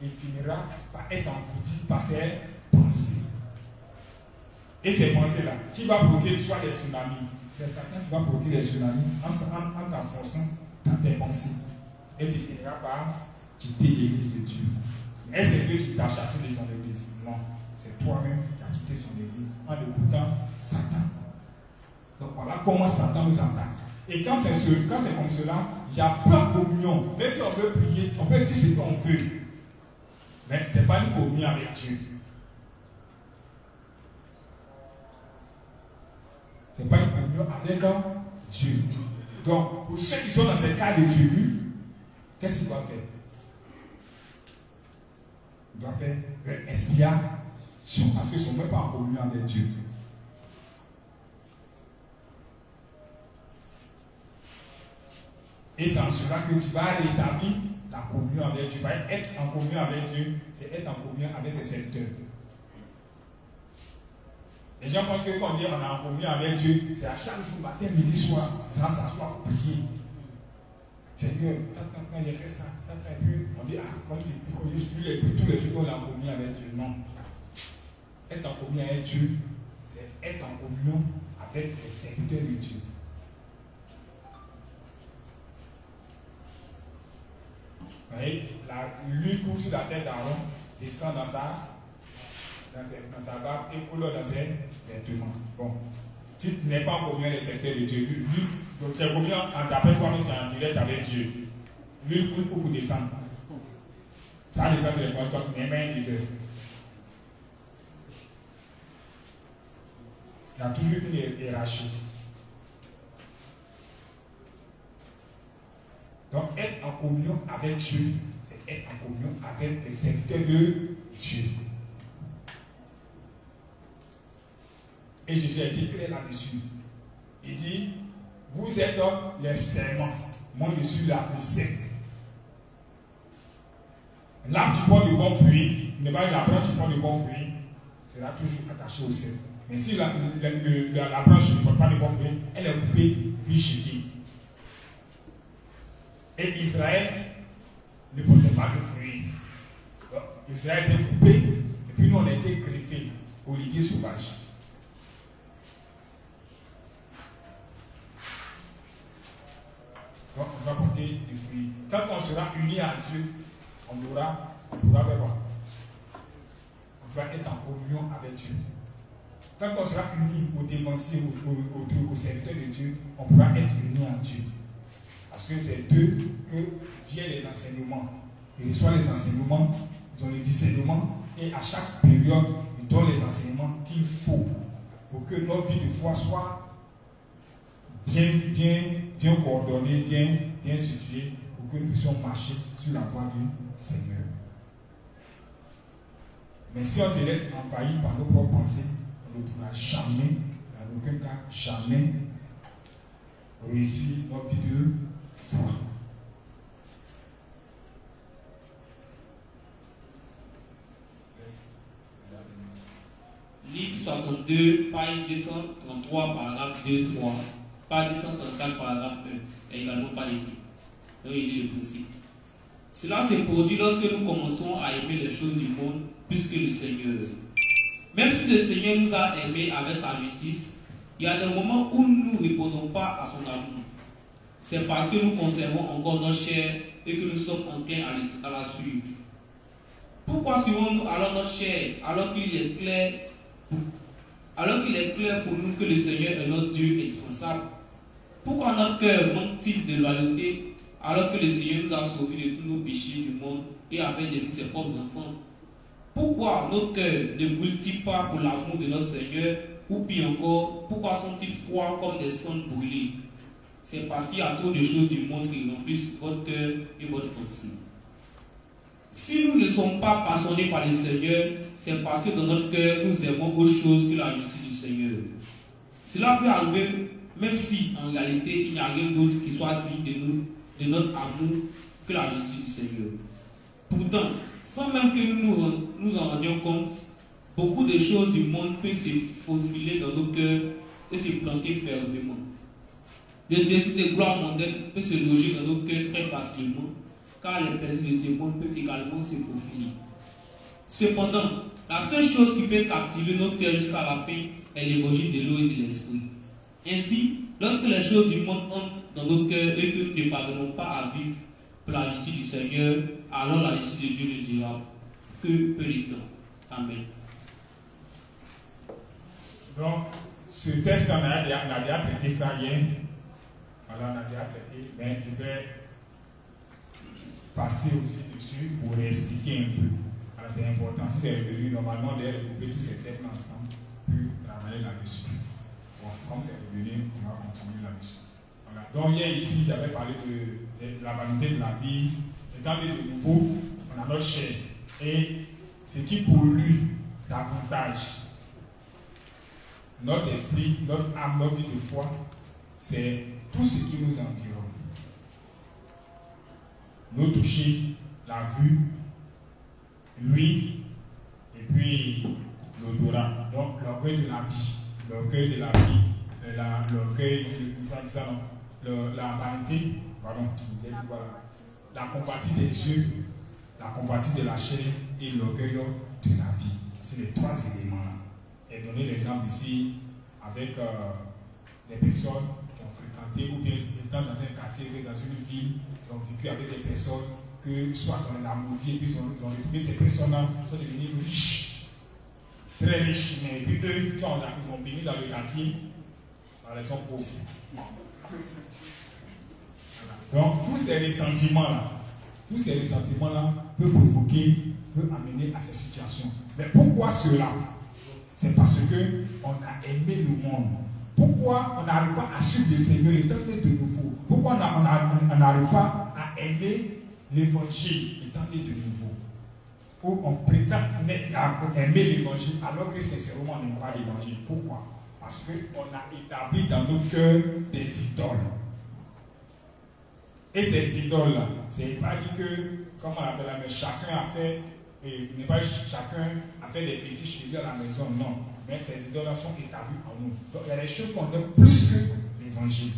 il finira par être englouti par ses pensées. Et ces pensées-là, qui va provoquer soit les tsunamis? C'est Satan qui va provoquer les tsunamis en t'enfonçant dans tes pensées. Et tu finiras par quitter l'église de Dieu. Est-ce que c'est Dieu qui t'a chassé de son église? Non. C'est toi-même qui as quitté son église en écoutant Satan. Donc voilà comment Satan nous attaque. Et quand c'est comme cela, il n'y a pas de communion. Même si on veut prier, on peut dire ce qu'on veut. Mais ce n'est pas une communion avec Dieu. Ce n'est pas une communion avec Dieu. Donc, pour ceux qui sont dans ces cas de figure, qu'est-ce qu'ils doivent faire? Ils doivent faire une expiation parce qu'ils ne sont même pas en communion avec Dieu. Et c'est en cela que tu vas rétablir la communion avec Dieu. Être en communion avec Dieu, c'est être en communion avec ses serviteurs. Les gens pensent que quand on dit on est en communion avec Dieu, c'est à chaque jour, matin, midi, soir, sans s'asseoir pour prier. Seigneur, quand j'ai fait ça, on dit, comme si tous les jours on est en communion avec Dieu. Non. Être en communion avec Dieu, c'est être en communion avec les serviteurs de Dieu. Vous voyez, l'huile coule sur la tête d'Aaron, descend dans sa barbe et coule dans ses vêtements. Bon, si tu n'es pas en communion avec les serviteurs de Dieu, donc tu es communion d'après toi, tu es en direct avec Dieu. L'huile coule pour descendre. Ça descend de l'étoile, toi, tu n'es pas un leader. Il y a toujours une hiérarchie. Donc, être en communion avec Dieu, c'est être en communion avec les serviteurs de Dieu. Et Jésus a été clair là-dessus. Il dit, vous êtes les serments, moi je suis là, le sec. L'arbre qui porte de bons fruits, la branche qui porte de bons fruits, sera toujours attachée au sec. Mais si la branche ne porte pas de bons fruits, elle est coupée, puis jetée. Et Israël ne portait pas de fruits. Donc, Israël était coupé, et puis nous on a été greffés, olivier sauvage. Donc on va porter des fruits. Quand on sera unis à Dieu, on pourra faire quoi? On va être en communion avec Dieu. Quand on sera unis au dévancier, au serviteur de Dieu, on pourra être unis à Dieu. Parce que c'est d'eux que viennent les enseignements. Ils reçoivent les enseignements, ils ont les discernements, et à chaque période, ils donnent les enseignements qu'il faut pour que notre vie de foi soit bien coordonnée, bien située, pour que nous puissions marcher sur la voie du Seigneur. Mais si on se laisse envahir par nos propres pensées, on ne pourra jamais, dans aucun cas, jamais réussir notre vie de foi. Livre 62, page 233, paragraphe 2-3, page 234, paragraphe 1, et également pas l'éthique. Donc il est le principe. Cela se produit lorsque nous commençons à aimer les choses du monde plus que le Seigneur. Même si le Seigneur nous a aimés avec sa justice, il y a des moments où nous ne répondons pas à son amour. C'est parce que nous conservons encore notre chair et que nous sommes enclins à la suivre. Pourquoi suivons-nous alors notre chair alors qu'il est clair pour nous que le Seigneur est notre Dieu indispensable? Pourquoi notre cœur manque-t-il de loyauté alors que le Seigneur nous a sauvés de tous nos péchés du monde et a fait de nous ses propres enfants? Pourquoi nos cœurs ne brûlent-ils pas pour l'amour de notre Seigneur? Ou pire encore, pourquoi sont-ils froids comme des cendres brûlées? C'est parce qu'il y a trop de choses du monde qui remplissent votre cœur et votre pensée. Si nous ne sommes pas passionnés par le Seigneur, c'est parce que dans notre cœur, nous aimons autre chose que la justice du Seigneur. Cela peut arriver même si, en réalité, il n'y a rien d'autre qui soit digne de nous, de notre amour, que la justice du Seigneur. Pourtant, sans même que nous en rendions compte, beaucoup de choses du monde peuvent se faufiler dans nos cœurs et se planter fermement. Le désir de gloire mondaine peut se loger dans nos cœurs très facilement, car les personnes de ce monde peuvent également se faufiler. Cependant, la seule chose qui peut captiver notre cœur jusqu'à la fin est l'évangile de l'eau et de l'esprit. Ainsi, lorsque les choses du monde entrent dans nos cœurs et que nous ne parvenons pas à vivre pour la justice du Seigneur, alors la justice de Dieu nous dira que peu de temps. Amen. Donc, ce texte, on a déjà traité ça hier. Alors, on a déjà traité, mais je vais passer aussi dessus pour expliquer un peu. Alors, c'est important. Si c'est revenu, normalement, on doit regrouper tous ces textes ensemble, puis travailler là-dessus. Bon, comme c'est revenu, on va continuer là-dessus. Voilà. Donc, hier ici, j'avais parlé de la vanité de la vie. Étant donné de nouveau, on a notre chair. Et ce qui pollue davantage notre esprit, notre âme, notre vie de foi, c'est tout ce qui nous environne. Nos touchés, la vue, l'ouïe, et puis l'odorat. Donc l'orgueil de la vie, l'orgueil de la vie, l'orgueil de la vanité, pardon, la convoitise des yeux, la convoitise de la chair et l'orgueil de la vie. C'est les trois éléments-là. Et donner l'exemple ici avec des personnes qui ont fréquenté ou bien étant dans un quartier, dans une ville, qui ont vécu avec des personnes que soit on les a maudits et puis ils ont retrouvé ces personnes-là sont devenues riches, très riches, mais puis eux, quand ils ont béni dans le quartier, ils sont pauvres. Voilà. Donc tous ces ressentiments-là peuvent provoquer, peuvent amener à ces situations. Mais pourquoi cela? C'est parce qu'on a aimé le monde. Pourquoi on n'arrive pas à suivre le Seigneur étant né de nouveau? Pourquoi on n'arrive pas à aimer l'évangile étant né de nouveau? Ou on prétend aimer l'évangile alors que sincèrement on n'aime pas l'évangile. Pourquoi? Parce qu'on a établi dans nos cœurs des idoles. Et ces idoles-là, c'est pas dit que, comme on appelle, mais chacun a fait, chacun a fait des fétiches chez lui à la maison, non. Mais ces idoles-là sont établies en nous. Donc il y a des choses qu'on aime plus que l'évangile.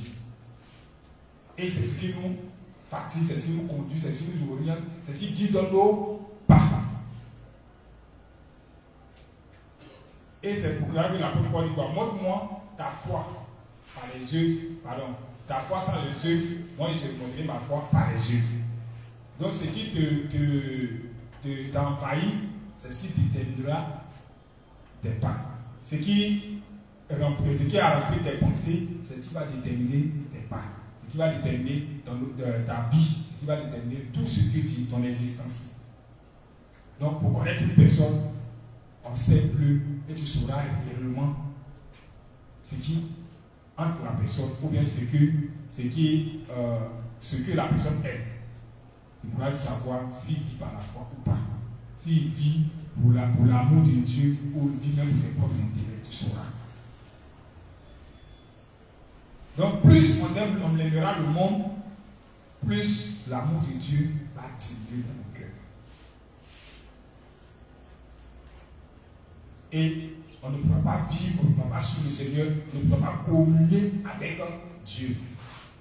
Et c'est ce qui nous fatigue, c'est ce qui nous conduit, c'est ce qui nous oriente, c'est ce qui guide nos pas. Et c'est pour cela que l'apôtre Paul dit quoi? Montre-moi ta foi par les œuvres, pardon. Ta foi sans les œuvres, moi je vais montrer ma foi par les œuvres. Donc ce qui t'envahit, c'est ce qui déterminera tes pas. Ce qui a rempli tes pensées, c'est ce qui va déterminer tes pas. Ce qui va déterminer ta vie, ce qui va déterminer tout ce que tu es, ton existence. Donc pour connaître une personne, observe-le et tu sauras réellement ce qui entre la personne ou bien ce que la personne aime. Tu pourras savoir s'il vit par la foi ou pas. S'il vit pour l'amour de Dieu ou il vit même pour ses propres intérêts, tu sauras. Donc plus on aimera le monde, plus l'amour de Dieu va tirer dans nos cœurs. Et on ne pourra pas vivre, on ne pourra pas suivre le Seigneur, on ne pourra pas communier avec Dieu.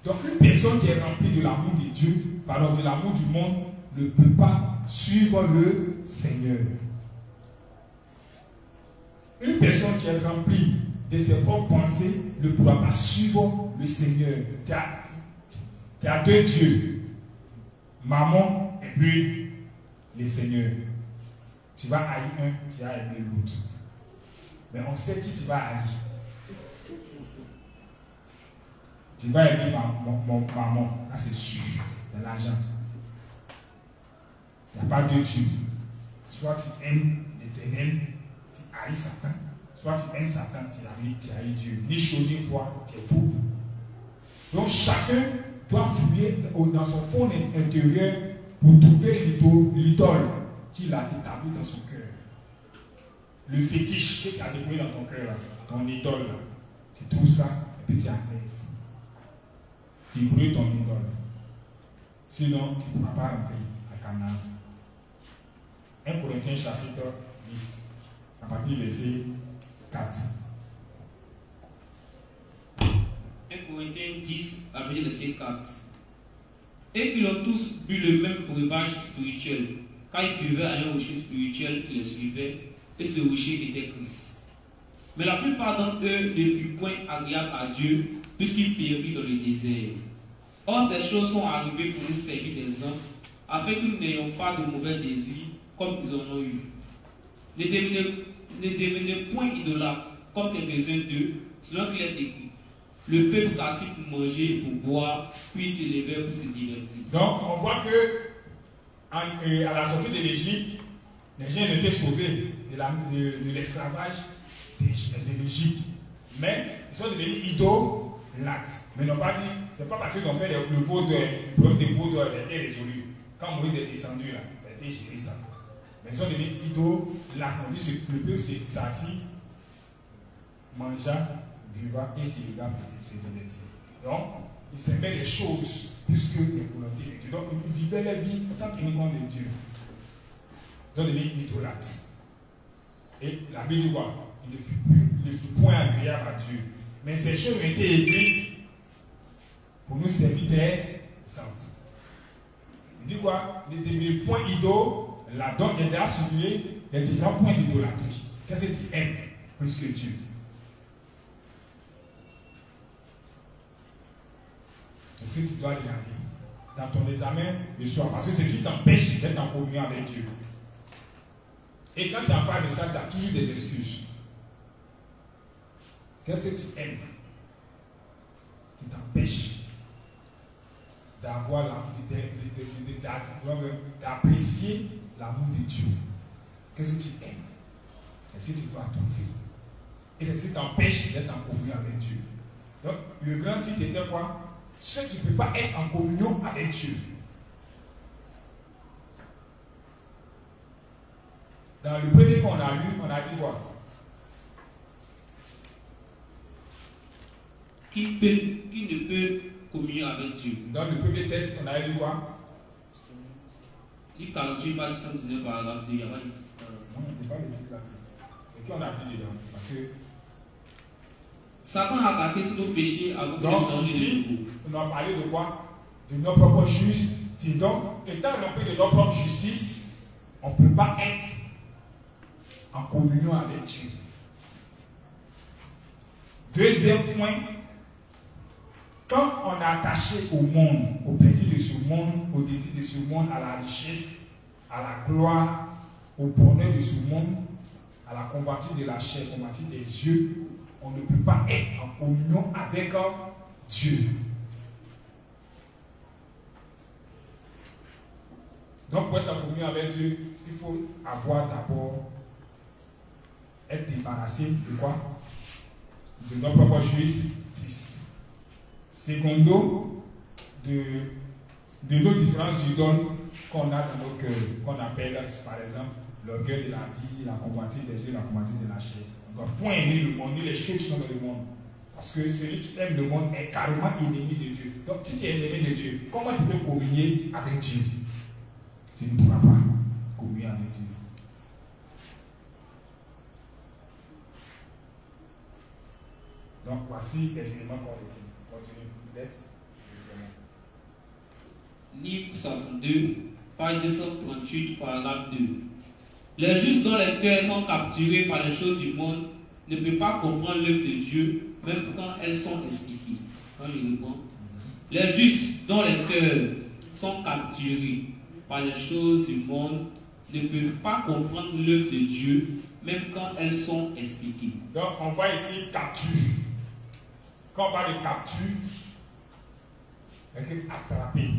Donc une personne qui est remplie de l'amour de Dieu, pardon, de l'amour du monde, ne peut pas suivre le Seigneur. Une personne qui est remplie de ses propres pensées ne pourra pas suivre le Seigneur. Tu as deux dieux, maman et puis le Seigneur. Tu vas haïr un, tu vas aimer l'autre. Mais on sait qui tu vas haïr. Tu vas aimer mon maman, là c'est sûr, c'est l'argent. Il n'y a pas de Dieu. Soit tu aimes l'Éternel, tu haïs Satan, soit tu aimes Satan, tu haïs Dieu. Ni chaud ni froid, tu es fou. Donc chacun doit fouiller dans son fond intérieur pour trouver l'idole qu'il a établi dans son cœur. Le fétiche qui a découvert dans ton cœur, ton idole, tu trouves ça et puis tu enlèves. Tu brûles ton idole. Sinon, tu ne pourras pas rentrer à Canaan. 1 Corinthiens chapitre 10, à partir du verset 4. 1 Corinthiens 10, à partir du verset 4. Et qu'ils ont tous bu le même breuvage spirituel, car ils buvaient à un rocher spirituel qui les suivait, et ce rocher était Christ. Mais la plupart d'entre eux ne furent point agréables à Dieu, puisqu'ils périrent dans le désert. Or, ces choses sont arrivées pour nous servir des hommes, afin que nous n'ayons pas de mauvais désirs comme ils en ont eu. Ne devenez point idolâtres, comme quelques-uns d'eux, selon qu'il est écrit. Le peuple s'assit pour manger et pour boire, puis se lever pour se divertir. Donc, on voit que à la sortie de l'Égypte, les gens étaient sauvés de l'esclavage de l'Égypte. Mais Ils sont devenus idolâtres. Mais n'ont pas dit, c'est pas parce qu'ils ont fait le problème des vaudeurs a été résolu. Quand Moïse est descendu là, ça a été géré ça. Mais ils sont devenus idolâtres. On dit que le peuple s'est assis, mangea, buva et s'y regarde, c'est honnête. Donc, ils s'aimaient les choses plus que les volontés de Dieu. Donc, ils vivaient leur vie sans tenir compte de Dieu. Ils ont devenu idolâtres. Et la Bible dit quoi? Il ne fut point agréable à Dieu. Mais ces choses ont été écrites pour nous servir d'exemple. Il dit quoi? Il ne devenait point idolâtre. Donc, il y a souligné les différents points d'idolâtrie. Qu'est-ce que tu aimes plus que Dieu? C'est ce que tu dois regarder dans ton examen de soi. Parce que c'est ce qui t'empêche d'être en communion avec Dieu. Et quand tu es en face de ça, tu as toujours des excuses. Qu'est-ce que tu aimes qui t'empêche d'apprécier l'amour de Dieu? Qu'est-ce que tu aimes? C'est ce que tu dois trouver. Et c'est ce qui t'empêche d'être en communion avec Dieu. Donc, le grand titre était quoi? Ceux qui ne peuvent pas être en communion avec Dieu. Dans le premier qu'on a lu, on a dit quoi? Qui ne peut communier avec Dieu. Dans le premier texte, on a lu quoi? Livre 48, page 119, paragraphe 2, il n'y a pas de titre. Non, il n'y a pas de titre là. C'est qu'on a dit dedans. Parce que Satan a attaqué sur nos péchés avant que nous soyons ici, on a parlé de quoi? De nos propres justices. Donc, étant rempli de nos propres justices, on ne peut pas être en communion avec Dieu. Deuxième point, quand on est attaché au monde, au plaisir de ce monde, au désir de ce monde, à la richesse, à la gloire, au bonheur de ce monde, à la convoitise de la chair, convoitise des yeux, on ne peut pas être en communion avec Dieu. Donc, pour être en communion avec Dieu, il faut avoir d'abord être débarrassé de quoi? De nos propres justices. Secondo, de nos différentes idoles qu'on a dans nos cœurs, qu'on appelle par exemple l'orgueil de la vie, la convoitise des yeux, la convoitise de la chair. On ne doit point aimer le monde, ni les choses qui sont dans le monde. Parce que celui qui aime le monde est carrément ennemi de Dieu. Donc, si tu es ennemi de Dieu, comment tu peux communier avec Dieu? Tu ne pourras pas communier avec Dieu. Donc, voici les éléments qu'on retient. Continue. Laisse le sermon. Livre 62, page 238, paragraphe 2. Les justes dont les cœurs sont capturés par les choses du monde ne peuvent pas comprendre l'œuvre de Dieu, même quand elles sont expliquées. Quand je réponds, les justes dont les cœurs sont capturés par les choses du monde ne peuvent pas comprendre l'œuvre de Dieu, même quand elles sont expliquées. Donc, on voit ici capture. Quand on parle de capture, c'est attraper.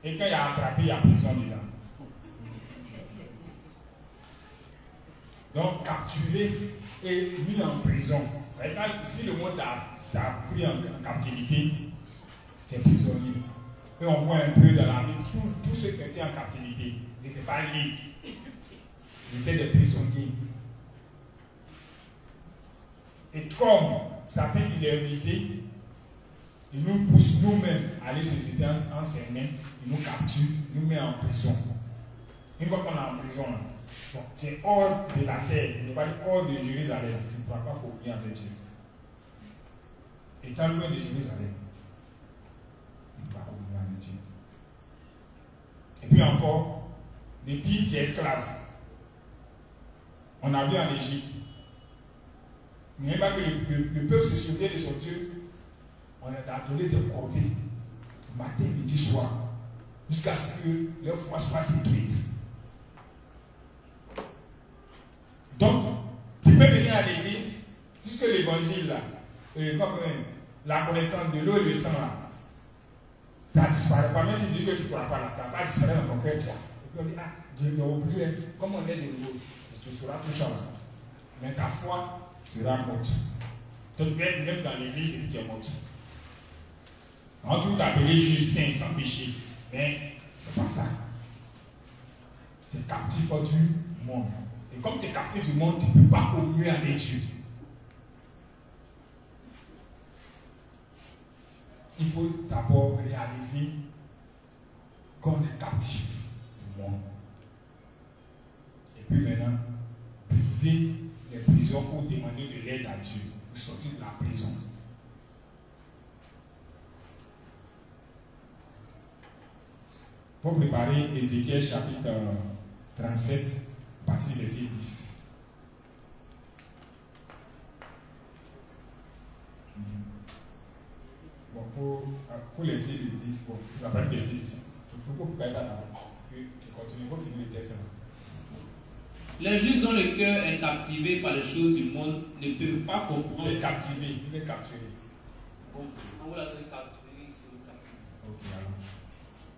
Et quand il y a attrapé, il y a prison dedans. Donc, capturé et mis en prison. Si le monde t'a pris en captivité, c'est prisonnier. Et on voit un peu dans la Bible, tous ceux qui étaient en captivité, ils n'étaient pas libres. Ils étaient des prisonniers. Et comme Satan il est rusé, il nous pousse nous-mêmes à aller se jeter en ses mains, il nous capture, il nous met en prison. Une fois qu'on est en prison, bon, tu es hors de la terre, il n'est pas hors de Jérusalem, tu ne pourras pas communier avec Dieu. Étant loin de Jérusalem, tu ne pourras pas communier avec Dieu. Et puis encore, depuis tu es esclave. On a vu en Égypte. Mais pas que le peuple se souvient de son Dieu. On a donné des corvées, matin, midi, soir, jusqu'à ce que leur foi soit détruite. Donc, tu peux venir à l'église, puisque l'évangile, la connaissance de l'eau et le sang, là, ça disparaît pas. Même si tu dis que tu ne pourras pas là, ça va disparaître dans ton cœur. Et puis on dit, ah, Dieu m'a oublié, comme on est de nouveau, tu seras tout ça. Mais ta foi sera morte. Tu peux être même dans l'église et tu es mort. On peut t'appeler juste saint sans péché, mais c'est pas ça. C'est captif du monde. Et comme tu es captif du monde, tu ne peux pas communier avec Dieu. Il faut d'abord réaliser qu'on est captif du monde. Et puis maintenant, briser les prisons pour demander de l'aide à Dieu, pour sortir de la prison. Pour préparer Ézéchiel chapitre 37, à partir du verset 10. Bon, pour laisser le 10, bon, il va pas le verset 10. Pourquoi vous faites ça là? Tu continues, il faut finir le texte. Les justes dont le cœur est captivé par les choses du monde ne peuvent pas comprendre. C'est captivé, il est capturé. Bon, on va la capturer sur le captivé. Ok, alors.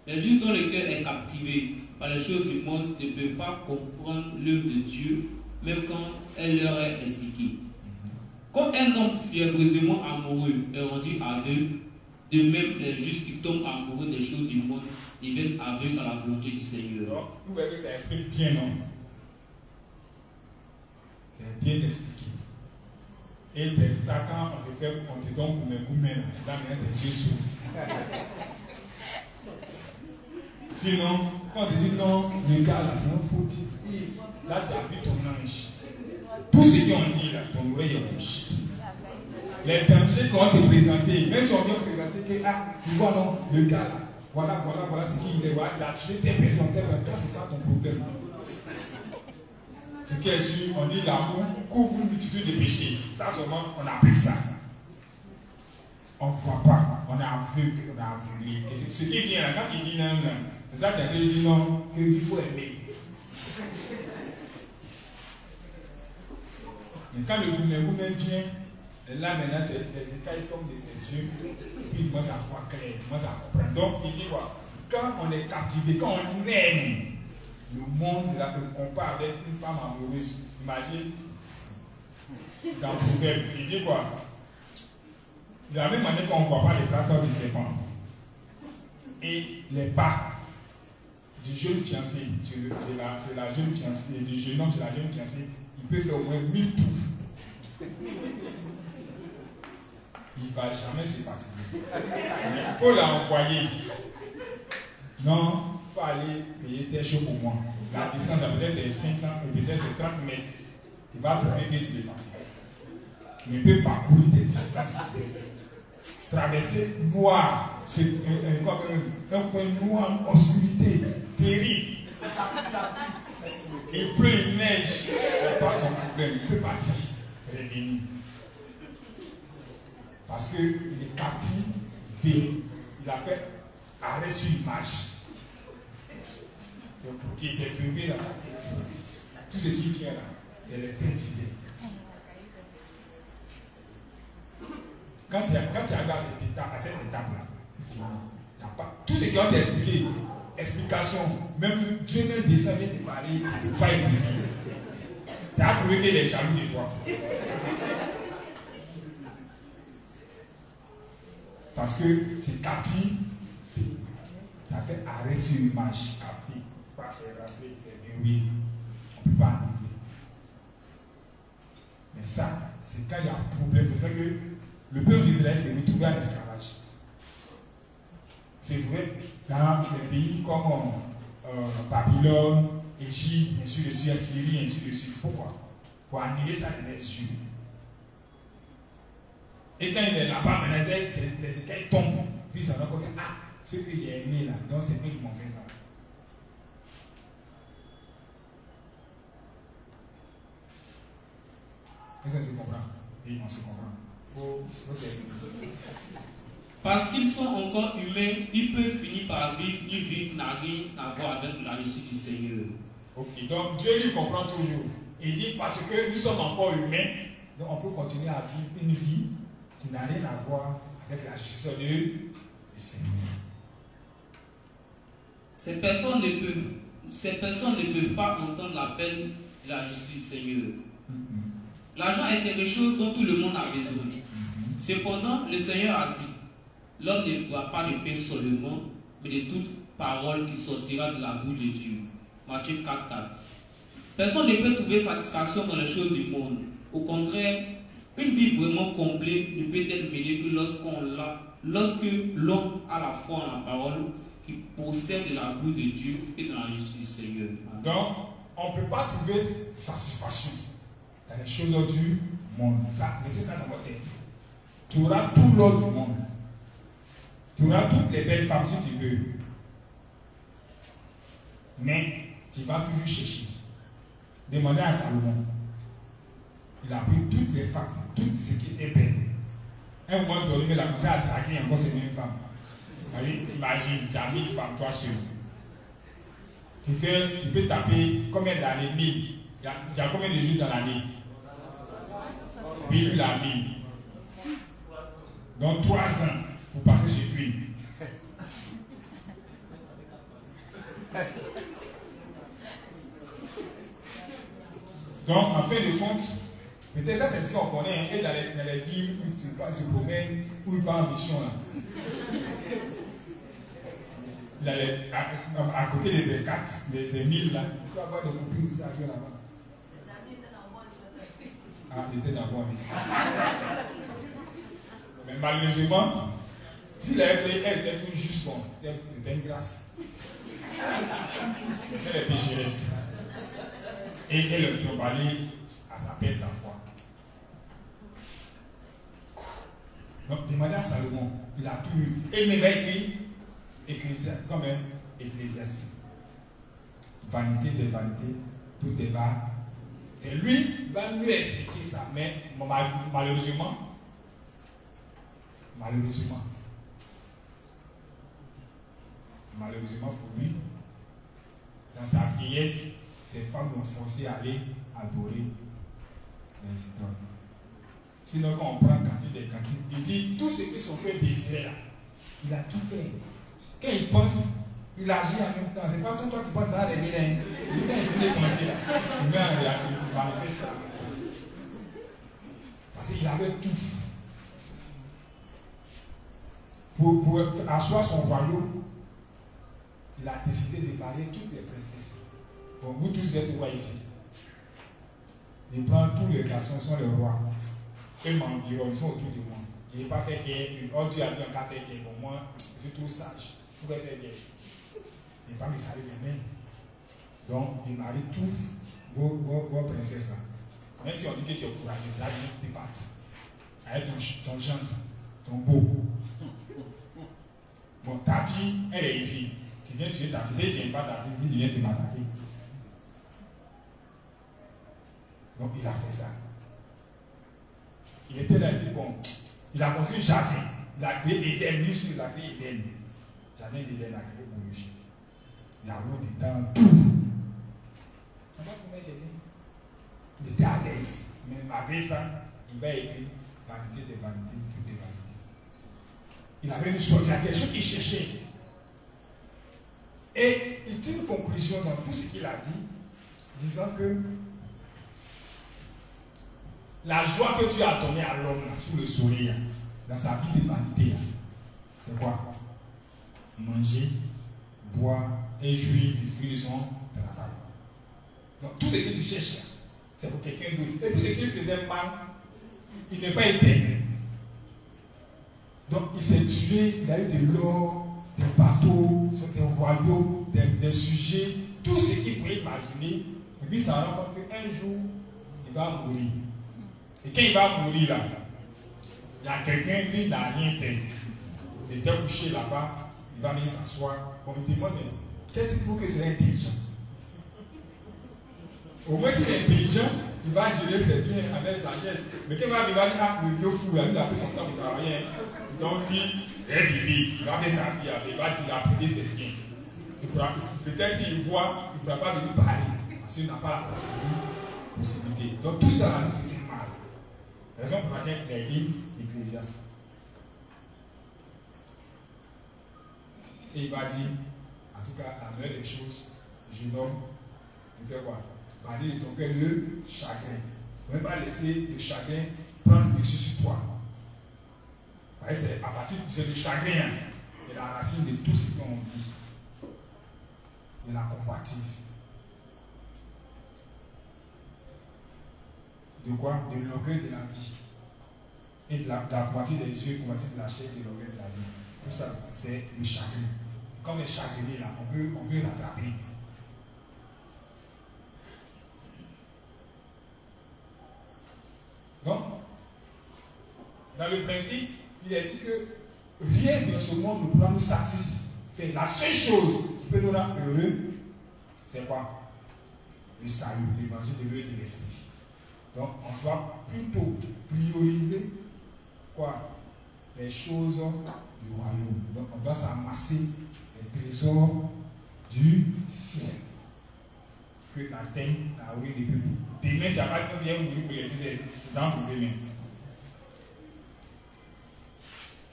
Les justes dont le cœur est captivé par les choses du monde ne peuvent pas comprendre l'œuvre de Dieu, même quand elle leur est expliquée. Comme un homme fiévreusement amoureux est rendu aveugle, de même les justes qui tombent amoureux des choses du monde deviennent aveugles à la volonté du Seigneur. Donc, vous voyez que ça explique bien, non? C'est bien expliqué. Et c'est ça quand on te donne pour mes gourmets, là, mais des Jésus. Sinon, quand on te dit non, le gars là, c'est un foutu. Là, tu as vu ton ange. Tout ce qu'on dit là, ton oreille est bouche. Les dangers qu'on te présenter, même si on vient présenter que, ah, tu vois non, le gars là, voilà ce qu'il est, voilà, il a tué tes personnes, tes personnes, c'est pas ton problème. Ce qui est sûr, on dit l'amour couvre une multitude de péchés. Ça seulement, on appelle ça. On ne voit pas, on est aveugle, on est aveuglé. Ce qui vient là, quand il dit non, c'est ça qu'il dit non, qu'il faut aimer. Mais quand le gourmet vient, là maintenant, les écailles tombent de ses yeux, et puis moi ça voit clair, moi ça comprend. Donc il dit quoi? Quand on est captivé, quand on aime, le monde là te compare avec une femme amoureuse. Imagine, dans le proverbe, il dit quoi? De la même manière qu'on ne voit pas les plasteurs du serpent et les pas du jeune fiancé, c'est la jeune fiancée, du jeune homme, c'est la jeune fiancée, il peut faire au moins 1000 tours. Il ne va jamais se fatiguer. Il faut l'envoyer. Non, il faut aller payer tes choses pour moi. La distance, peut-être c'est 500 et peut-être c'est 30 mètres. Il va trouver que tu es fatigué. Mais il peut parcourir des distances. Traverser noir, c'est un coin noir, une obscurité terrible. Il pleut, il neige, c'est pas son problème, il peut partir, revenir. Parce qu'il est captivé, il a fait arrêt sur l'image. C'est pour qu'il s'est fermé dans sa tête. Tout ce qui vient là, c'est les faits d'idées. Quand tu arrives à cette étape-là, il n'y a pas. Tout ce qui ont expliqué, explication, même Dieu ne descend de parler, il ne peut pas écouter. Tu as trouvé qu'il est jaloux de toi. Parce que c'est captif, tu as fait arrêt sur l'image, captif. C'est rappelé, c'est verrouillé. On ne peut pas arriver. Mais ça, c'est quand il y a un problème. C'est ça que le peuple d'Israël s'est retrouvé en esclavage. C'est vrai, dans les pays comme Babylone, Égypte, ainsi de suite, Syrie, ainsi de suite. Pourquoi? Pour annuler ça des yeux. Et quand il est là-bas, maintenant, les écailles tombent. Puis ça va dire, ah, ce que j'ai aimé là, donc c'est eux qui m'ont fait ça. Est-ce que tu comprends? Oui, on se comprend. Parce qu'ils sont encore humains, ils peuvent finir par vivre une vie qui n'a rien à voir avec la réussite du Seigneur. Ok, donc Dieu lui comprend toujours. Il dit parce que nous sommes encore humains, donc on peut continuer à vivre une vie qui n'a rien à voir avec la justice du Seigneur. Ces personnes ne peuvent pas entendre l'appel de la justice du Seigneur. L'argent est quelque chose dont tout le monde a besoin. Cependant, le Seigneur a dit, l'homme ne vivra pas de pain seulement, mais de toute parole qui sortira de la bouche de Dieu. Matthieu 4, 4. Personne ne peut trouver satisfaction dans les choses du monde. Au contraire, une vie vraiment complète ne peut être menée que lorsque l'homme a la foi en la parole qui procède de la bouche de Dieu et de la justice du Seigneur. Donc, on ne peut pas trouver satisfaction dans les choses du monde. Ça, mettez ça dans votre tête. Tu auras tout l'or du monde. Tu auras toutes les belles femmes si tu veux. Mais tu vas toujours chercher. Demandez à Salomon. Il a pris toutes les femmes, toutes ce qui était belle. Un moment donné, il a commencé à draguer encore ces mêmes femmes. Imagine, tu as 1000 femmes, toi seul. Tu peux taper combien d'années? 1000. Il y a combien de jours dans l'année? 1000 la 1000. Donc 3 ans pour passer chez lui. Donc en fin de compte, peut-être ça c'est ce qu'on connaît, et dans les villes où tu vas se promène, où il va en mission là. À côté des E4, des 1000 là, il faut avoir des coupures aussi à faire là-bas. Ah, il était dans le bon. Mais malheureusement, si elle était tout juste bon, c'était une grâce. C'est les pécheresses. Et elle peut parler à sa paix, sa foi. Donc, demandez à Salomon, il a tout eu. Et il m'a écrit Ecclésiaste, comme un Ecclésiaste. Vanité des vanités, tout est bas. C'est lui qui va lui expliquer ça. Mais malheureusement, pour lui, dans sa vieillesse, ces femmes l'ont forcé à aller adorer les idoles. Sinon, quand on prend quantité des quantités, il dit tout ce que son cœur désirait là, il a tout fait. Quand il pense, il agit en même temps. C'est pas comme toi tu penses dans les vilains. Il a commencé là. Il va faire ça. Parce qu'il avait tout. Pour asseoir son royaume, il a décidé de barrer toutes les princesses. Bon, vous tous êtes rois ici. Il prend tous les garçons, sont les rois. Ils m'environnent, ils sont autour de moi. Je n'ai pas fait guerre. Oh, Dieu a dit on va faire guerre. Bon, moi, je suis trop sage. Je vais faire guerre. Il ne va pas me salir les mains. Donc, il marie tous vos princesses là. Même si on dit que tu es courageux, tu as dit que tu es parti. Avec ton gendre, ton beau. Bon, ta fille, elle est ici. Tu viens tuer ta fille. Si tu n'aimes pas ta fille, tu viens te m'attaquer. Donc, il a fait ça. Il était là, il dit, bon, il a construit jardin. Il a créé Éden, lui, il a créé Éden. Jardin d'Éden, il a créé pour lui. Il y a l'eau dedans, tout. Il était à l'aise. Mais malgré ça, il va écrire vanité des vanités, toutes des vanités. Il avait une chose, il y a quelque chose qu'il cherchait. Et il tire une conclusion dans tout ce qu'il a dit, disant que la joie que Dieu a donnée à l'homme sous le soleil, dans sa vie de vanité, c'est quoi? Manger, boire et jouir du fruit de son travail. Donc tout ce que tu cherches, c'est pour quelqu'un d'autre. Et puis ce qu'il faisait mal, il n'est pas éternel. Donc il s'est tué, il a eu de l'or, des bateaux, des royaumes, des sujets, tout ce qu'il pouvait imaginer. Et puis ça rend compte qu'un jour, il va mourir. Et quand il va mourir là, il y a quelqu'un, lui, n'a rien fait. Il était couché là-bas, il va venir s'asseoir. On lui demande, qu'est-ce qu'il faut que c'est intelligent? Au moins, s'il est intelligent, il va gérer ses biens avec sagesse. Mais quand il va dire, ah, le vieux fou, là, il a pris son temps pour travailler. Donc, lui, il va faire sa vie, il va dilapider ses biens. Peut-être s'il voit, il ne pourra pas venir parler, parce qu'il n'a pas la possibilité. Donc, tout ça nous faisait mal. Raison pour laquelle il a écrit l'Ecclésiaste. Et il va dire, en tout cas, la meilleure des choses, jeune homme, il fait quoi? Bannir de ton cœur le chagrin. Ne pas laisser le chagrin prendre le dessus sur toi. C'est à partir du chagrin, c'est la racine de tout ce qu'on vit, de la convoitise. De quoi? De l'orgueil de la vie. Et de la convoitise des yeux, convoitise de la chair, de l'orgueil de la vie. Tout ça, c'est le chagrin. Quand on est chagriné là, on veut rattraper. Donc, dans le principe, il est dit que rien de ce monde ne pourra nous satisfaire. La seule chose qui peut nous rendre heureux, c'est quoi? Le salut, l'évangile de l'eau et de l'esprit. Donc, on doit plutôt prioriser quoi? Les choses du royaume. Donc, on doit s'amasser les trésors du ciel. Que la terre, la oui, les peuples. Demain, tu n'as pas de bien mourir pour laisser c'est dans le demain.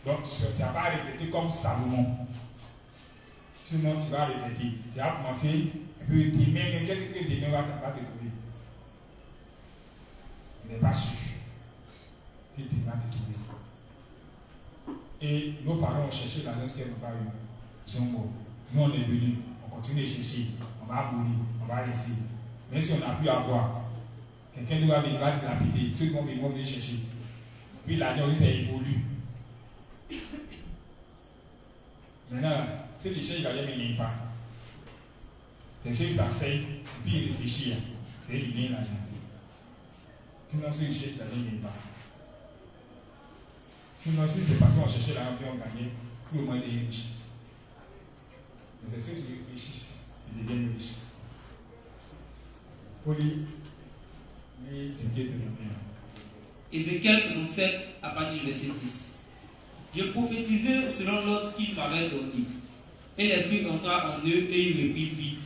Donc, tu n'as pas à répéter comme Salomon. Sinon, tu vas répéter. Tu vas commencer, et puis demain, qu'est-ce que demain va te trouver? Tu n'es pas sûr que demain va te trouver. Et nos parents ont cherché la chose qu'elles n'ont pas eu. Ils sont morts. Nous, on est venus, on continue de chercher. On va mourir, on va laisser. Même si on n'a plus à voir, quelqu'un doit venir te lapider. Ceux qui vont venir chercher. Puis l'année, ça évolue. Maintenant, si les choses ne gagnent pas, les choses s'enseignent, et puis ils réfléchissent. C'est lui qui gagne l'argent. Sinon, si les choses ne gagnent pas. Sinon, si c'est parce qu'on cherchait l'argent et on gagnait, tout le monde est riche. Mais c'est ceux qui réfléchissent qui deviennent riches. Pour lui, c'est qui est de Ézéchiel 37, à partir du verset 10. Je prophétisais selon l'ordre qu'il m'avait donné. Et l'esprit entra en eux et ils reprirent vie.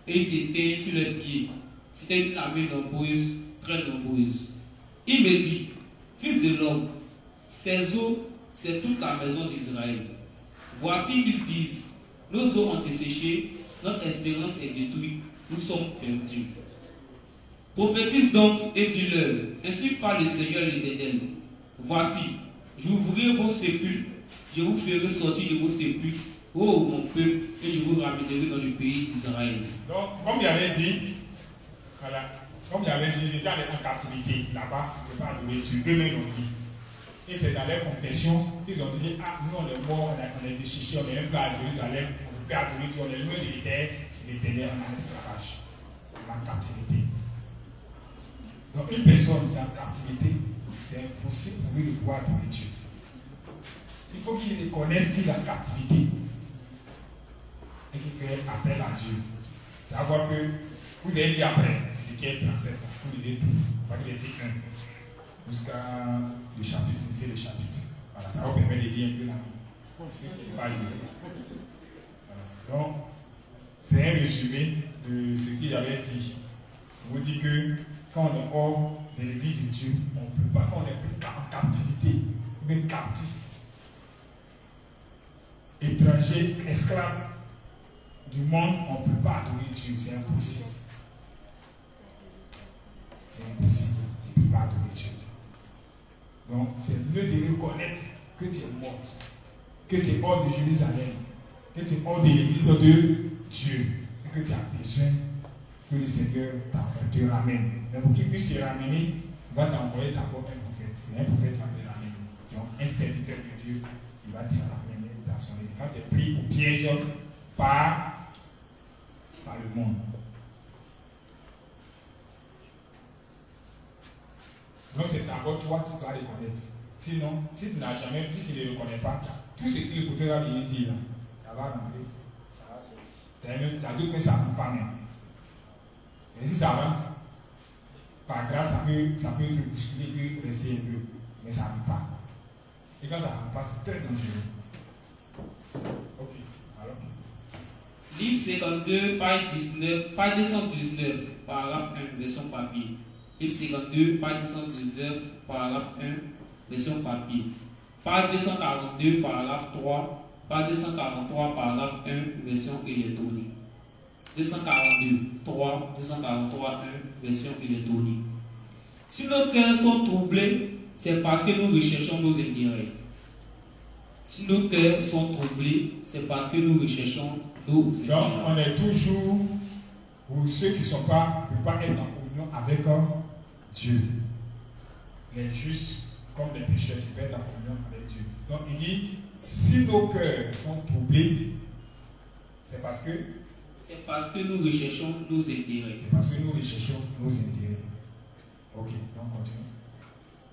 Et ils étaient sur leurs pieds. C'était une armée nombreuse, très nombreuse. Il me dit, fils de l'homme, ces eaux, c'est toute la maison d'Israël. Voici, ils disent, nos eaux ont desséché, notre espérance est détruite, nous sommes perdus. Prophétise donc et dis-leur, ainsi parle le Seigneur l'Éternel. Voici, j'ouvrirai vos sépulcres, je vous ferai sortir de vos sépulcres, ô mon peuple, et je vous ramènerai dans le pays d'Israël. Donc, comme il avait dit, voilà, comme il avait dit, ils étaient en captivité là-bas, ils ne pas adorer Dieu, eux-mêmes l'ont dit. Et c'est dans leur confession qu'ils ont dit, ah, nous on est morts, on a été chichés, on n'est même pas à Jérusalem, on ne peut pas adorer Dieu, on est loin de l'Éternel, et l'Éternel en esclavage, en captivité. Donc une personne qui est en captivité, c'est impossible pour lui de pouvoir adorer Dieu. Il faut qu'il reconnaisse qu'il est en captivité et qu'il fait appel à Dieu. Tu vas voir que vous allez lire après, c'est qui est 37, vous lisez tout, on va laisser 1 jusqu'à le chapitre, c'est le chapitre. Voilà, ça va vous permettre de lire un peu là. Ceux qui n'ont pas lu. Donc, c'est un résumé de ce qu'il avait dit. Je vous dis que quand on est hors de l'église de Dieu, on ne peut pas, quand on est en captivité, même captif, étranger, esclave du monde, on ne peut pas adorer Dieu, c'est impossible. C'est impossible, tu ne peux pas adorer Dieu. Donc c'est mieux de reconnaître que tu es mort, que tu es hors de Jérusalem, que tu es hors de l'église de Dieu, et que tu as besoin que le Seigneur te ramène. Mais pour qu'il puisse te ramener, il va t'envoyer d'abord un prophète. C'est un prophète qui va te ramener. Donc un serviteur de Dieu qui va te ramener dans son église. Quand tu es pris au piège par le monde. Donc c'est d'abord toi qui dois reconnaître. Sinon, si tu n'as jamais, si tu ne le reconnais pas, tout ce que le prophète va venir dire là, ça va rentrer, ça va sortir. Tu as d'autres, mais ça ne peut pas même. Mais si ça rentre, par grâce, ça peut te bousculer, te rester un peu, mais ça ne rentre pas. Et quand ça ne rentre pas, c'est très dangereux. Ok, alors. Livre 52, page 19, page 219, paragraphe 1, version papier. Livre 52, page 219, paragraphe 1, version papier. Page 242, paragraphe 3, page 243, paragraphe 1, version électronique. 242, 3, 243, 1, version électronique. Si nos cœurs sont troublés, c'est parce que nous recherchons nos intérêts. Si nos cœurs sont troublés, c'est parce que nous recherchons nos Donc, on est toujours, pour ceux qui ne sont pas, ne peuvent pas être en communion avec Dieu. Les justes, comme les pécheurs, qui peuvent être en communion avec Dieu. Donc, il dit, si nos cœurs sont troublés, c'est parce que nous recherchons nos intérêts. C'est parce que nous recherchons nos intérêts. Ok, donc continue.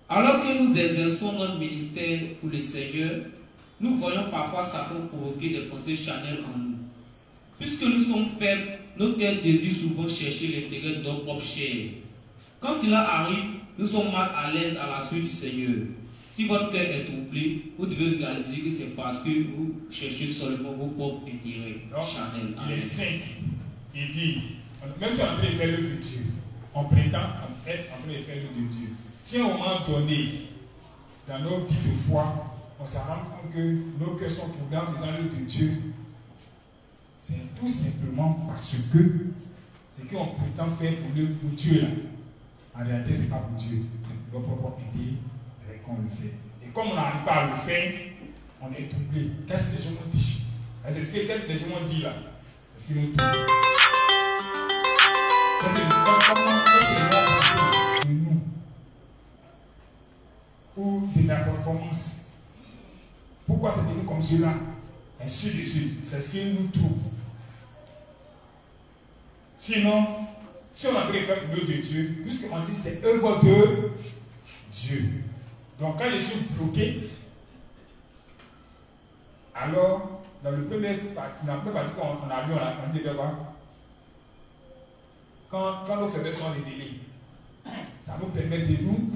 Alors que nous exerçons notre ministère pour le Seigneur, nous voyons parfois Satan provoquer des pensées charnelles en nous. Puisque nous sommes faibles, nos cœurs désirent souvent chercher l'intérêt de notre propre chair. Quand cela arrive, nous sommes mal à l'aise à la suite du Seigneur. Si votre cœur est troublé, vous devez réaliser que c'est parce que vous cherchez seulement vos propres intérêts charnels. Il est simple. Il dit, même si on est en train de faire l'œuvre de Dieu, on prétend être en train de faire l'œuvre de Dieu. Si à un moment donné, dans nos vies de foi, on se rend compte que nos cœurs sont troublés en faisant l'œuvre de Dieu, c'est tout simplement parce que ce qu'on prétend faire pour Dieu, là, en réalité, ce n'est pas pour Dieu, c'est pour notre propre intérêt qu'on le fait. Et comme on n'arrive pas à le faire, on est troublé. Qu'est-ce que les gens m'ont dit? Qu'est-ce que les gens m'ont dit là? C'est ce qu'ils nous trouvent. Qu'est-ce que les gens pensent de nous? Ou de la performance? Pourquoi c'est devenu comme cela? Ainsi de suite. C'est ce qu'ils nous trouvent. Sinon, si on a pris faire l'œuvre de Dieu, puisqu'on dit c'est œuvre de Dieu. Donc quand je suis bloqué, alors dans le premier partie qu'on a lu, on dit quoi? Quand nos faiblesses sont révélées, ça nous permet de nous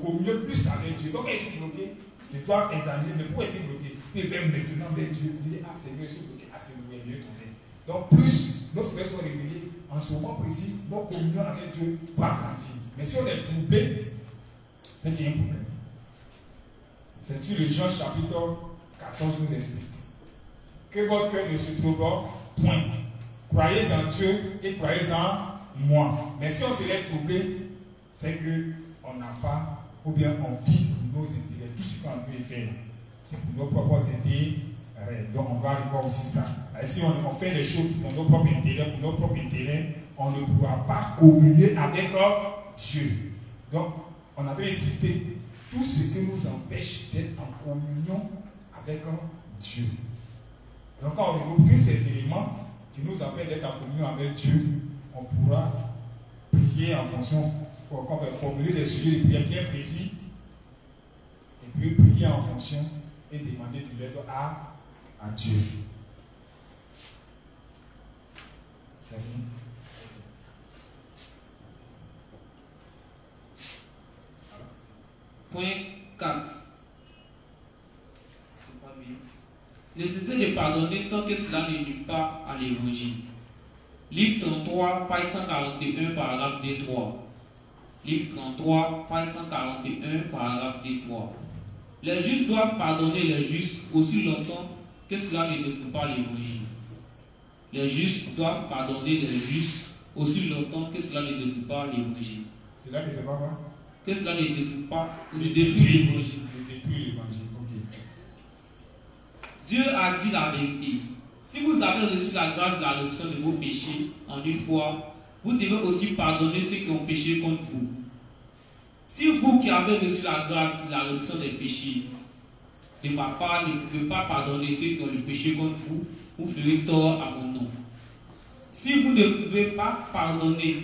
communier plus avec Dieu. Donc quand je suis bloqué, je dois examiner, mais pourquoi je suis bloqué? Puis faire maintenant vers Dieu, il dit, ah c'est mieux, je suis bloqué, ah c'est mieux tomber. Donc plus nos faiblesses sont révélées, en ce moment précis, notre communion avec Dieu va grandir. Mais si on est troublé, c'est qu'il y a un problème. C'est ce que le Jean chapitre 14 nous explique. Que votre cœur ne se trouble point. Croyez en Dieu et croyez en moi. Mais si on se laisse troubler, c'est qu'on n'a pas, ou bien on vit pour nos intérêts. Tout ce qu'on peut faire, c'est pour nos propres intérêts. Donc on va arriver aussi ça. Et si on fait les choses pour nos propres intérêts, on ne pourra pas communier avec Dieu. Donc on a cité tout ce qui nous empêche d'être en communion avec Dieu. Donc quand on regroupe tous ces éléments qui nous empêchent d'être en communion avec Dieu, on pourra prier en fonction, formuler des sujets de prière bien précis, et puis prier en fonction et demander de l'aide à Dieu. Point 4. Nécessité de pardonner tant que cela ne nuit pas à l'évangile. Livre 33, page 141, paragraphe D3. Livre 33, page 141, paragraphe D3. Les justes doivent pardonner les justes aussi longtemps que cela ne détruit pas l'évangile. Les justes doivent pardonner les justes aussi longtemps que cela ne détruit pas l'évangile. Cela ne fait pas quoi? Que cela ne détruit pas, ne détruit l'évangile. Dieu a dit la vérité. Si vous avez reçu la grâce de la réduction de vos péchés en une fois, vous devez aussi pardonner ceux qui ont péché contre vous. Si vous qui avez reçu la grâce de la réduction des péchés de ma part ne pouvez pas pardonner ceux qui ont le péché contre vous, vous ferez tort à mon nom. Si vous ne pouvez pas vous pardonner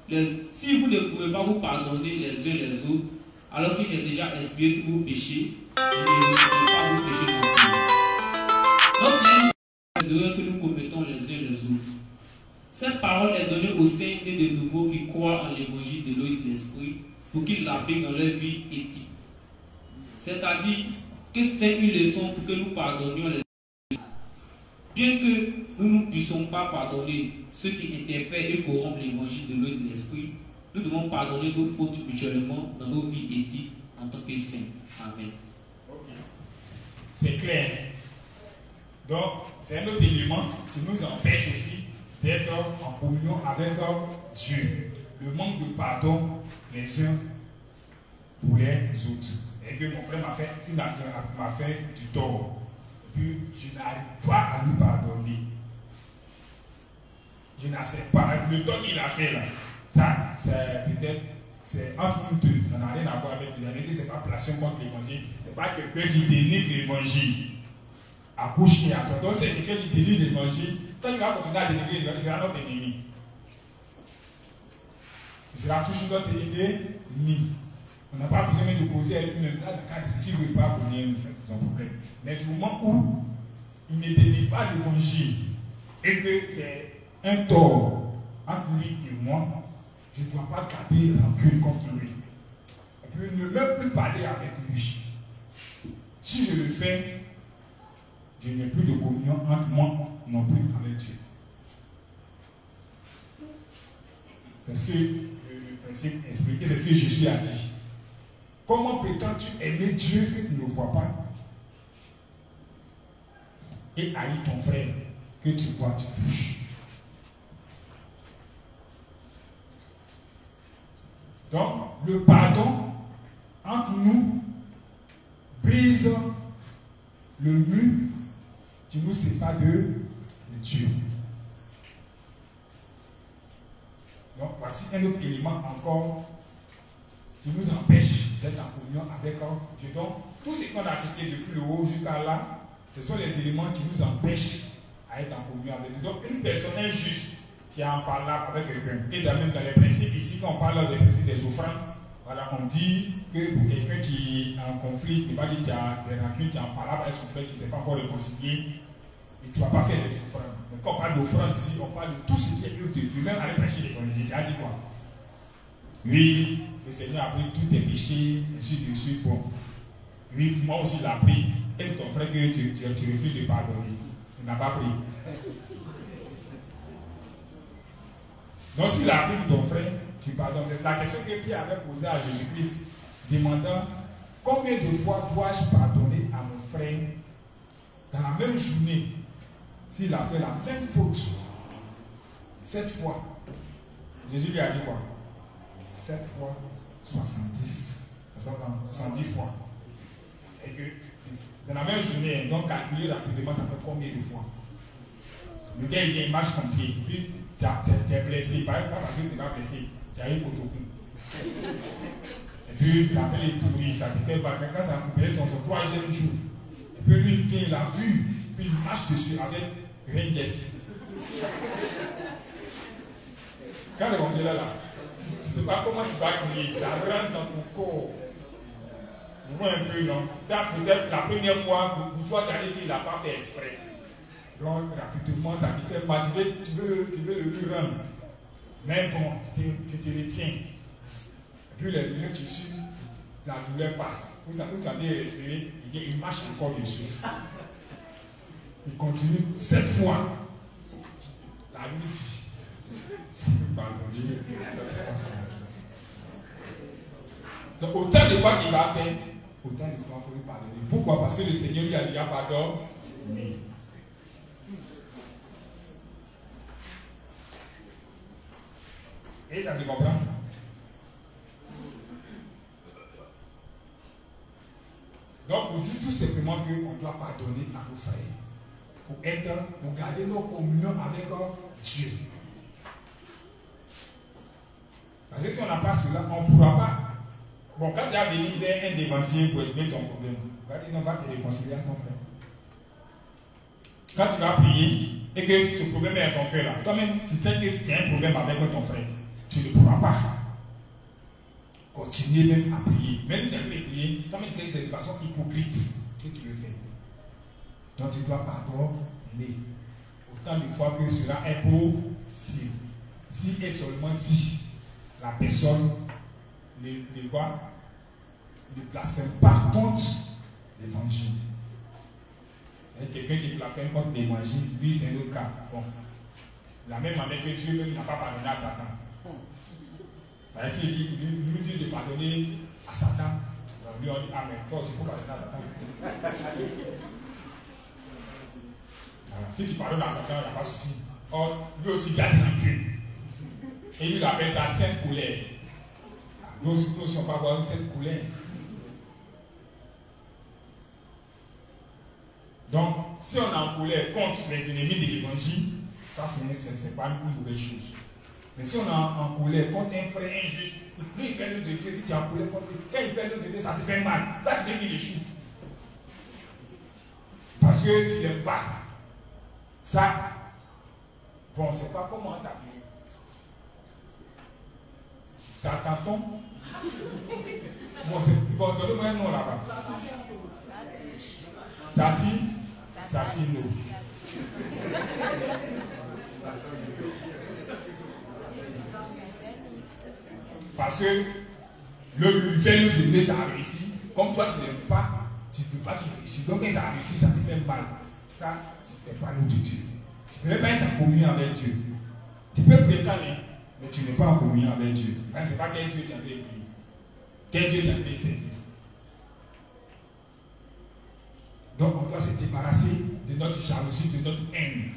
les uns les autres, alors que j'ai déjà expié tous vos péchés, je ne vais pas vous pécher non plus. Les erreurs que nous commettons les uns les autres. Cette parole est donnée aux saints et de nouveaux qui croient en l'évangile de l'eau et de l'esprit pour qu'ils l'appliquent dans leur vie éthique. C'est-à-dire que c'était une leçon pour que nous pardonnions les autres. Bien que nous ne puissions pas pardonner ceux qui interfèrent et corrompent l'évangile de l'eau et de l'esprit, nous devons pardonner nos fautes mutuellement dans nos vies éthiques en tant que saints. Amen. Okay. C'est clair. Donc, c'est un autre élément qui nous empêche aussi d'être en communion avec Dieu. Le manque de pardon les uns pour les autres. et que mon frère m'a fait du tort, et puis je n'arrive pas à lui pardonner. Je n'accepte pas. Le tort qu'il a fait là, ça, c'est peut-être, c'est entre nous deux. Ça n'a rien à voir avec l'évangile. C'est pas passion contre l'évangile. C'est pas quelqu'un qui dénigre l'évangile. À couche et à toi. Donc c'est quelqu'un qui dénigre l'évangile. Quand il va continuer à dénigrer l'évangile, il sera notre ennemi. Il sera toujours notre ennemi. On n'a pas besoin de causer avec lui-même. Là, dans le cas de ceci, il ne veut pas venir, c'est son problème. Mais du moment où il ne dénigre pas l'évangile et que c'est un tort entre lui et moi, je ne dois pas garder rancune contre lui. Et puis ne même plus parler avec lui. Si je le fais, je n'ai plus de communion entre moi non plus avec Dieu. Parce que le principe expliqué, c'est ce que Jésus a dit. Comment prétends-tu aimer Dieu que tu ne vois pas et haïr ton frère que tu vois, tu touches? Donc, le pardon entre nous brise le mur qui nous sépare de Dieu. Donc, voici un autre élément encore qui nous empêche d'être en communion avec Dieu. Donc, tout ce qu'on a cité depuis le haut jusqu'à là, ce sont les éléments qui nous empêchent à être en communion avec Dieu. Donc, une personne injuste qui a en parlé avec quelqu'un, et même dans les principes ici, quand on parle des principes des offrandes, voilà, on dit que pour quelqu'un qui est en conflit, qui va dire qu'il a des rancunes, qui est en parle avec son frère, qui ne s'est pas encore réconcilié, et tu ne vas pas faire des offrandes. Mais quand on parle d'offrandes ici, on parle de tout ce qui est eux de Dieu, même avec prêcher l'évangile. Tu as dit quoi? Oui, le Seigneur a pris tous tes péchés, ainsi de suite. Bon. Oui, moi aussi il a pris. Et ton frère que tu refuses de pardonner. Il n'a pas pris. Donc s'il a pris pour ton frère, tu pardonnes. C'est la question que Pierre avait posée à Jésus-Christ, demandant combien de fois dois-je pardonner à mon frère dans la même journée s'il a fait la même faute 7 fois. Jésus lui a dit quoi? 7 fois 70. 70 fois. Et que dans la même journée, donc calculer rapidement, ça fait combien de fois? Le gars, il marche comme pied. Puis, tu es blessé. Pas parce que tu n'es pas blessé. Tu as eu autocou. Et puis, ça fait les pourris. Ça te fait pas. Quand ça a coupé son 3e jour. Et puis, lui, il vient, il a vu. Puis, il marche dessus avec Renges. Quand le congé là, tu ne sais pas comment tu vas crier. Ça rentre dans ton corps. Vous voyez un peu, non? Ça, peut-être la première fois, pour toi, tu as dit qu'il n'a pas fait exprès. Donc, rapidement, ça te fait mal. Tu veux le lui rendre. Mais bon, tu te retiens. Et puis, les minutes qui suivent, la douleur passe. Vous savez respirer, il marche encore dessus. Il continue 7 fois. La nuit dit, pardonnez. Donc, autant de fois qu'il va faire, autant de fois il faut lui pardonner. Pourquoi? Parce que le Seigneur lui a déjà pardonné. Et ça se comprend? Donc, on dit tout simplement qu'on doit pardonner à nos frères pour garder nos communions avec Dieu. Parce que si on n'a pas cela, on ne pourra pas. Bon, quand tu as venu vers un dévancier pour expliquer ton problème, il va dire non, va te réconcilier à ton frère. Quand tu vas prier et que ce problème est dans ton cœur là, toi-même, tu sais que tu as un problème avec ton frère. Tu ne pourras pas continuer même à prier. Même si tu as pu prier, toi-même tu sais que c'est de façon hypocrite que tu le fais. Donc tu dois pardonner autant de fois que cela est possible. Si et seulement si la personne ne blasphème pas contre l'évangile. Quelqu'un qui blasphème contre l'évangile, lui c'est un autre cas. Bon. La même manière que Dieu même n'a pas pardonné à Satan. Parce qu'il nous dit de pardonner à Satan. Donc lui on dit amen. Toi aussi il faut pardonner à Satan. Voilà. Si tu pardonnes à Satan, il n'y a pas de souci. Or, lui aussi garde rancune. Et lui il appelle ça sainte colère. Nous aussi on ne peut pas avoir une sainte colère. Donc, si on est en colère contre les ennemis de l'évangile, ça, ce n'est pas une mauvaise chose. Mais si on est en colère contre un frère injuste, lui il fait l'œuvre de Dieu, tu es en colère contre lui. Quand il fait l'œuvre de Dieu, ça te fait mal. Toi, tu veux qu'il échoue. Parce que tu n'aimes pas. Ça, bon, c'est pas comment t'appeler. Satan. Bon, donnez-moi un nom là-bas. Satino. Parce que le fait de Dieu, ça a réussi. Comme toi, tu n'aimes pas, tu ne veux pas qu'il réussisse. Donc, quand ça a réussi, ça te fait mal. Ça, c'est pas l'eau de Dieu. Tu ne peux pas être en communion avec Dieu. Tu peux prétendre, mais tu n'es pas en communion avec Dieu. Ce n'est pas quel Dieu tu as fait prier. Quel Dieu tu as fait servir. Donc, on doit se débarrasser de notre jalousie, de notre haine.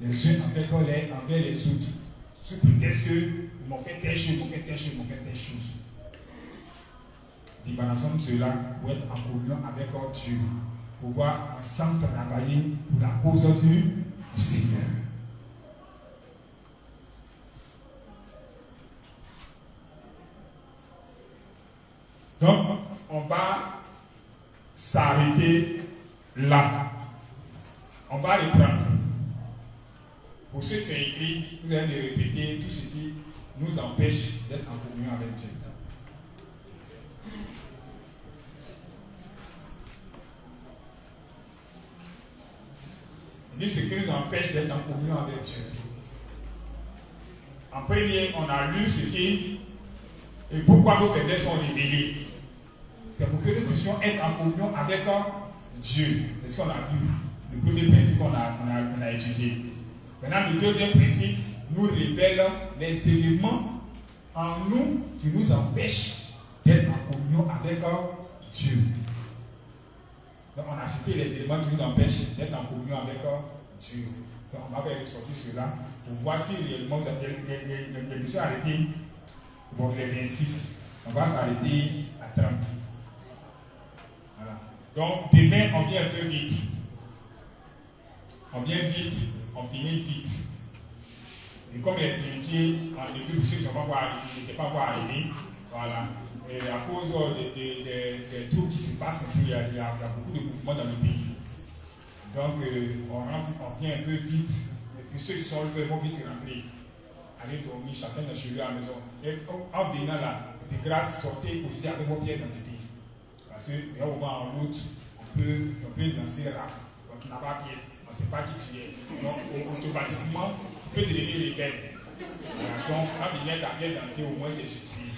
Les uns envers les autres. Sous prétexte qu'ils m'ont fait telle chose, m'ont fait telle chose, m'ont fait telle chose. Débarrassons de cela pour être en communion avec Dieu. Pour pouvoir ensemble travailler pour la cause du Seigneur. Donc, on va s'arrêter là. On va reprendre. Pour ceux qui ont écrit, vous allez répéter tout ce qui nous empêche d'être en communion avec Dieu. Il dit ce qui nous empêche d'être en communion avec Dieu. En premier, on a lu ce qui et pourquoi nos faiblesses sont révélées. C'est pour que nous puissions être en communion avec Dieu. C'est ce qu'on a vu. Le premier principe qu'on a étudié. Maintenant, le deuxième principe nous révèle les éléments en nous qui nous empêchent d'être en communion avec Dieu. Donc, on a cité les éléments qui nous empêchent d'être en communion avec Dieu. Donc, on va faire ressortir cela pour voir si réellement vous avez l'émission arrêtée. Bon, les 26. On va s'arrêter à 30. Voilà. Donc, demain, on vient un peu vite. On vient vite, on finit vite. Et comme il est signifié en début, ceux qui n'étaient pas encore arrivés, voilà. Et à cause des trucs qui se passent, il y a beaucoup de mouvements dans le pays. Donc, on vient un peu vite. Et puis ceux qui sont vraiment vite rentrés, allez dormir chacun chez lui à la maison. Et en venant là, de grâce, sortez aussi avec vos pieds d'identité. Parce qu'à un moment ou l'autre, on peut lancer raf. On n'a pas de pièce, on ne sait pas qui tu es. Donc, automatiquement, tu peux devenir rebelle. Donc, quand tu viens ta pièce d'identité, au moins tu es situé.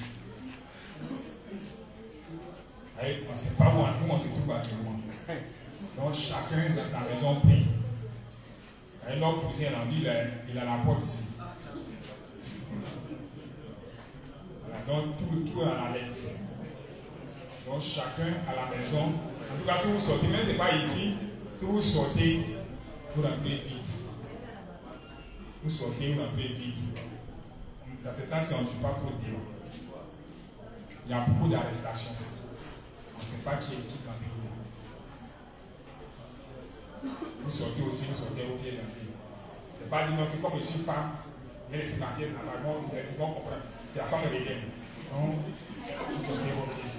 On ne sait pas où on se trouve actuellement. Donc, chacun dans sa maison prie. Notre cousin a dit, il a la porte ici. Voilà, donc tout est à la lettre. Donc chacun à la maison. En tout cas, si vous sortez, même si ce n'est pas ici, si vous sortez, vous rentrez vite. Vous sortez, vous rentrez vite. Dans ce temps-ci, on ne tue pas trop dire. Il y a beaucoup d'arrestations. On ne sait pas qui est qui dans le pays. Vous sortez aussi, vous sortez au pied d'un pays. Ce n'est pas dire que comme je suis femme, il y a les sénateurs dans la maison, ils vont comprendre. C'est la femme de l'Éden. Donc, vous sortez vos pieds.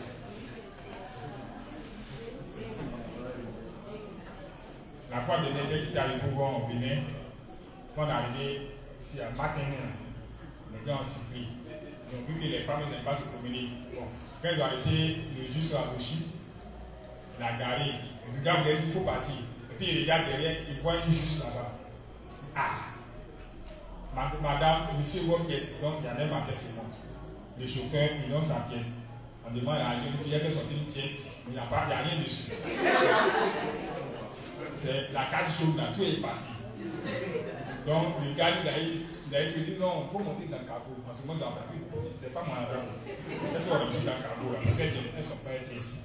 La fois de l'été qui est arrivé au Bénin, quand on est arrivé ici à matin, les gens ont sifflé. Ils ont vu que les femmes n'aiment pas se promener. Bon, quand ils ont arrêté le juge sur la bouchie, il a garé. Le gars voulait dire qu'il faut partir. Et puis il regarde derrière, il voit une juge là-bas. Ah! Madame, monsieur, votre pièce. Donc il y a même ma pièce qui monte. Le chauffeur, il donne sa pièce. On demande à la jeune fille, elle fait sortir une pièce, mais il n'y a rien dessus. C'est la carte chaude là, tout est facile. Donc le gars, il a dit non, il faut monter dans le cabot. Parce que moi, j'ai entendu, ces femmes en avant. Elles sont revenues dans le cabot, parce qu'elles ne sont pas ici.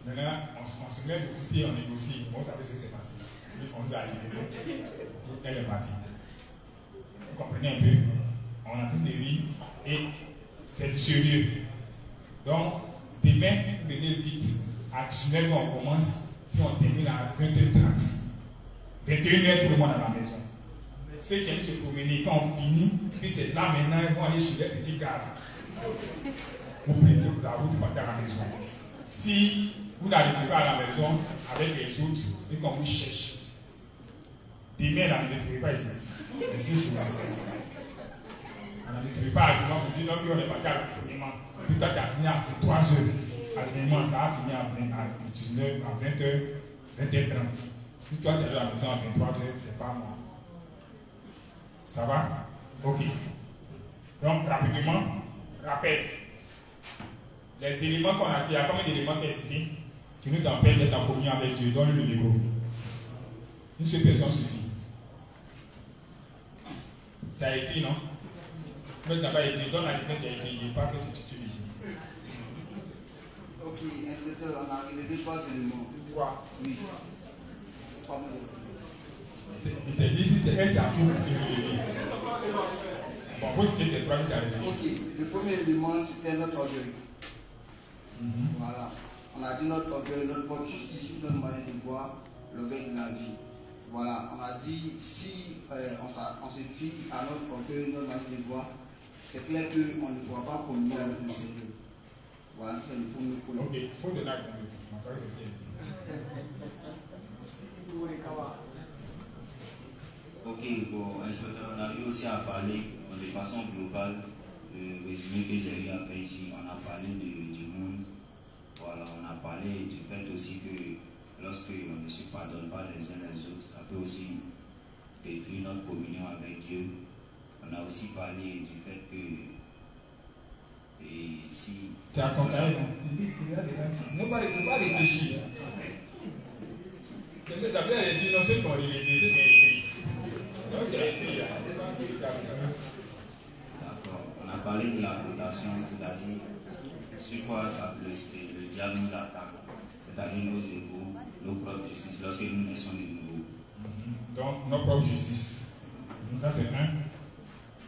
Maintenant, on se met de côté, on négocie. Bon, vous savez ce qui s'est passé. On nous a libérés. Elle est partie. Vous comprenez un peu? On a tout des vies et c'est du sérieux. Donc, demain, venez vite. À 19h, on commence. 20h30. 21h, tout le monde à la maison. Ceux qui aiment se promener, quand on finit, puis c'est là maintenant, ils vont aller chez les petits gars. Vous prenez la route, vous partez à la maison. Si vous n'arrivez pas à la maison avec les autres et qu'on vous cherche, demain, là, ne trouvez pas ici. On ne trouvez pas à demain, vous dites non, puis on est parti à l'enseignement. Puis toi, tu as fini à 3h. L'enseignement, ça a fini à 19h, à 20h, 20h30. Si toi, tu es à la maison à 23h, c'est pas moi. Ça va? Ok. Donc, rapidement, rappel. Les éléments qu'on a cités, il y a combien d'éléments qui sont cités qui nous empêchent d'être en communion avec Dieu? Donne le micro. Une seule personne suffit. Tu as écrit, non? Mais tu n'as pas écrit. Donne la lettre que tu as écrit. Il n'y a pas que tu titules ici. Ok, inspecteur, on a relevé 3 éléments. Quoi? Oui. 3 éléments. Il t'a dit si tu es à tout, tu veux le dire. Bon, vous c'était tes 3 qui t'arrivent. Ok, le premier élément c'était notre orgueil. Voilà. On a dit notre orgueil, notre propre justice, notre moyen de voir, l'orgueil de la vie. Voilà, on a dit si on se fie à notre orgueil, notre manière de voir, c'est clair qu'on ne pourra pas communier avec le Seigneur. Voilà, c'est le premier point. Ok, il faut donner la vérité. Je m'en parle, c'est bien. Ok, bon, inspecteur, on arrive aussi à parler de façon globale, le résumé que j'ai eu à faire ici. On a parlé du monde, voilà, on a parlé du fait aussi que lorsque on ne se pardonne pas les uns les autres, ça peut aussi détruire notre communion avec Dieu. On a aussi parlé du fait que si... Tu as compris? Non, pas réfléchir. Quelqu'un t'a bien dit, non, c'est pour les c'est bien écrit. Donc, tu as écrit. D'accord. On a parlé de la tentation, c'est-à-dire sur quoi le diable nous attaque, c'est-à-dire nos égos, nos propres justices, lorsque nous naissons de nouveau. Donc, nos propres justices. Donc, ça, c'est 1.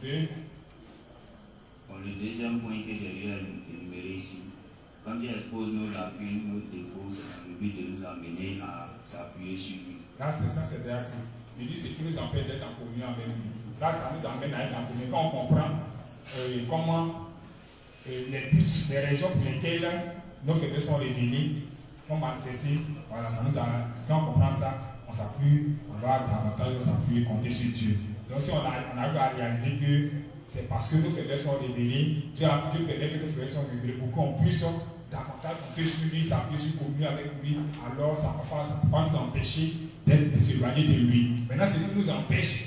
2. Bon, le deuxième point que j'ai eu à énumérer ici, quand Dieu expose nos lacunes, nos défauts, c'est dans le but de nous amener à s'appuyer sur lui. Là, c'est déjà tout. Il dit ce qui nous empêche d'être en communion avec lui. Ça nous amène à être en communion. Quand on comprend comment les buts, les raisons pour lesquelles nos faiblesses sont révélées, sont manifestées, voilà, ça nous a, quand on comprend ça, on s'appuie, on va davantage s'appuyer, compter sur Dieu. Donc si on arrive à réaliser que c'est parce que nos faiblesses sont révélées, Dieu permet que nos faiblesses sont révélées pour qu'on puisse davantage compter sur lui, s'appuyer sur communion avec lui, alors ça ne peut pas nous empêcher de s'éloigner de lui. Maintenant, ce qui nous empêche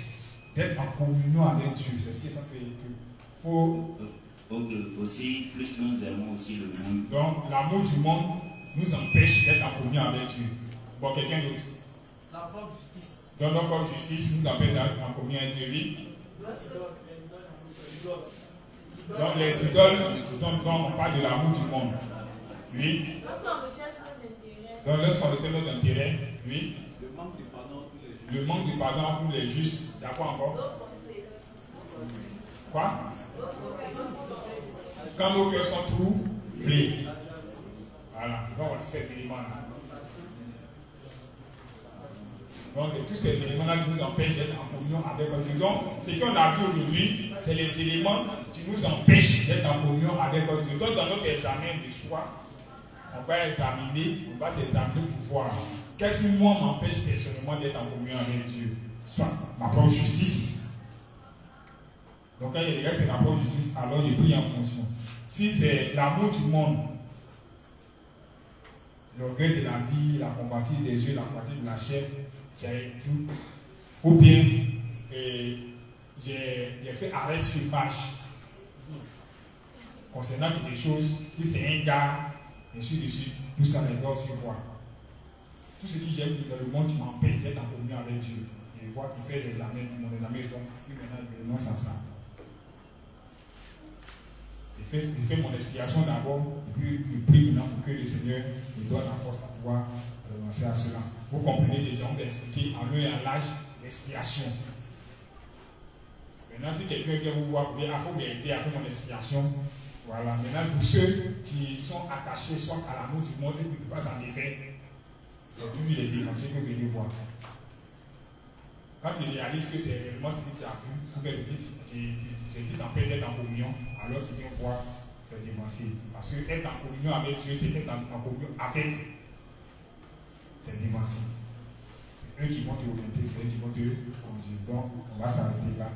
d'être en communion avec Dieu, c'est ce qui est ça qu'il faut. Ok, aussi, plus nous aimons aussi le monde. Donc, l'amour du monde nous empêche d'être en communion avec Dieu. Bon, quelqu'un d'autre? La propre justice. Donc, notre propre justice nous empêche d'être en communion avec Dieu. Donc, les idoles, donc on parle de l'amour du monde. Oui. Lorsqu'on recherche nos intérêts. Donc, lorsqu'on recherche notre intérêt, oui. Le manque de pardon pour les justes. Le manque de pardon pour les justes. Il y a quoi encore? Quoi? Quand nos cœurs sont troublés. Voilà. Donc, voici ces éléments-là. Donc, c'est tous ces éléments-là qui nous empêchent d'être en communion avec Dieu. Donc, ce qu'on a vu aujourd'hui, c'est les éléments qui nous empêchent d'être en communion avec Dieu. Donc, dans notre examen de soi, on va examiner, on va s'examiner pour voir qu'est-ce qui moi m'empêche personnellement d'être en communion avec Dieu. Soit ma propre justice. Donc quand il regarde c'est ma propre justice, alors je prie en fonction. Si c'est l'amour du monde, l'orgueil de la vie, la convoitise des yeux, la convoitise de la chair, j'ai tout. Ou bien j'ai fait arrêt sur image concernant quelque chose, si c'est un gars, ainsi de suite, tout ça les doit aussi voir. Tout ce qui j'aime dans le monde qui m'empêche d'être en communion avec Dieu. Je vois qu'il fait des examens, mon examen, puis maintenant je renonce à ça. Je fais mon expiation d'abord, et puis je prie maintenant pour que le Seigneur me donne la force à pouvoir renoncer à cela. Vous comprenez déjà, on va expliquer en lieu et en large l'expiation. Maintenant, si quelqu'un vient vous voir, vous dites, ah, il faut m'aider à faire mon expiation. Voilà. Maintenant, pour ceux qui sont attachés soit à l'amour du monde et qui ne peuvent pas s'en défaire, c'est toujours les dévanciers que vous venez voir. Quand tu réalises que c'est réellement ce que tu as vu, ou bien tu es en paix d'être en communion, alors tu viens voir tes dévanciers. Parce que être en communion avec Dieu, c'est être en communion avec tes dévanciers. C'est eux qui vont te orienter, c'est eux qui vont te conduire. Donc, on va s'arrêter là.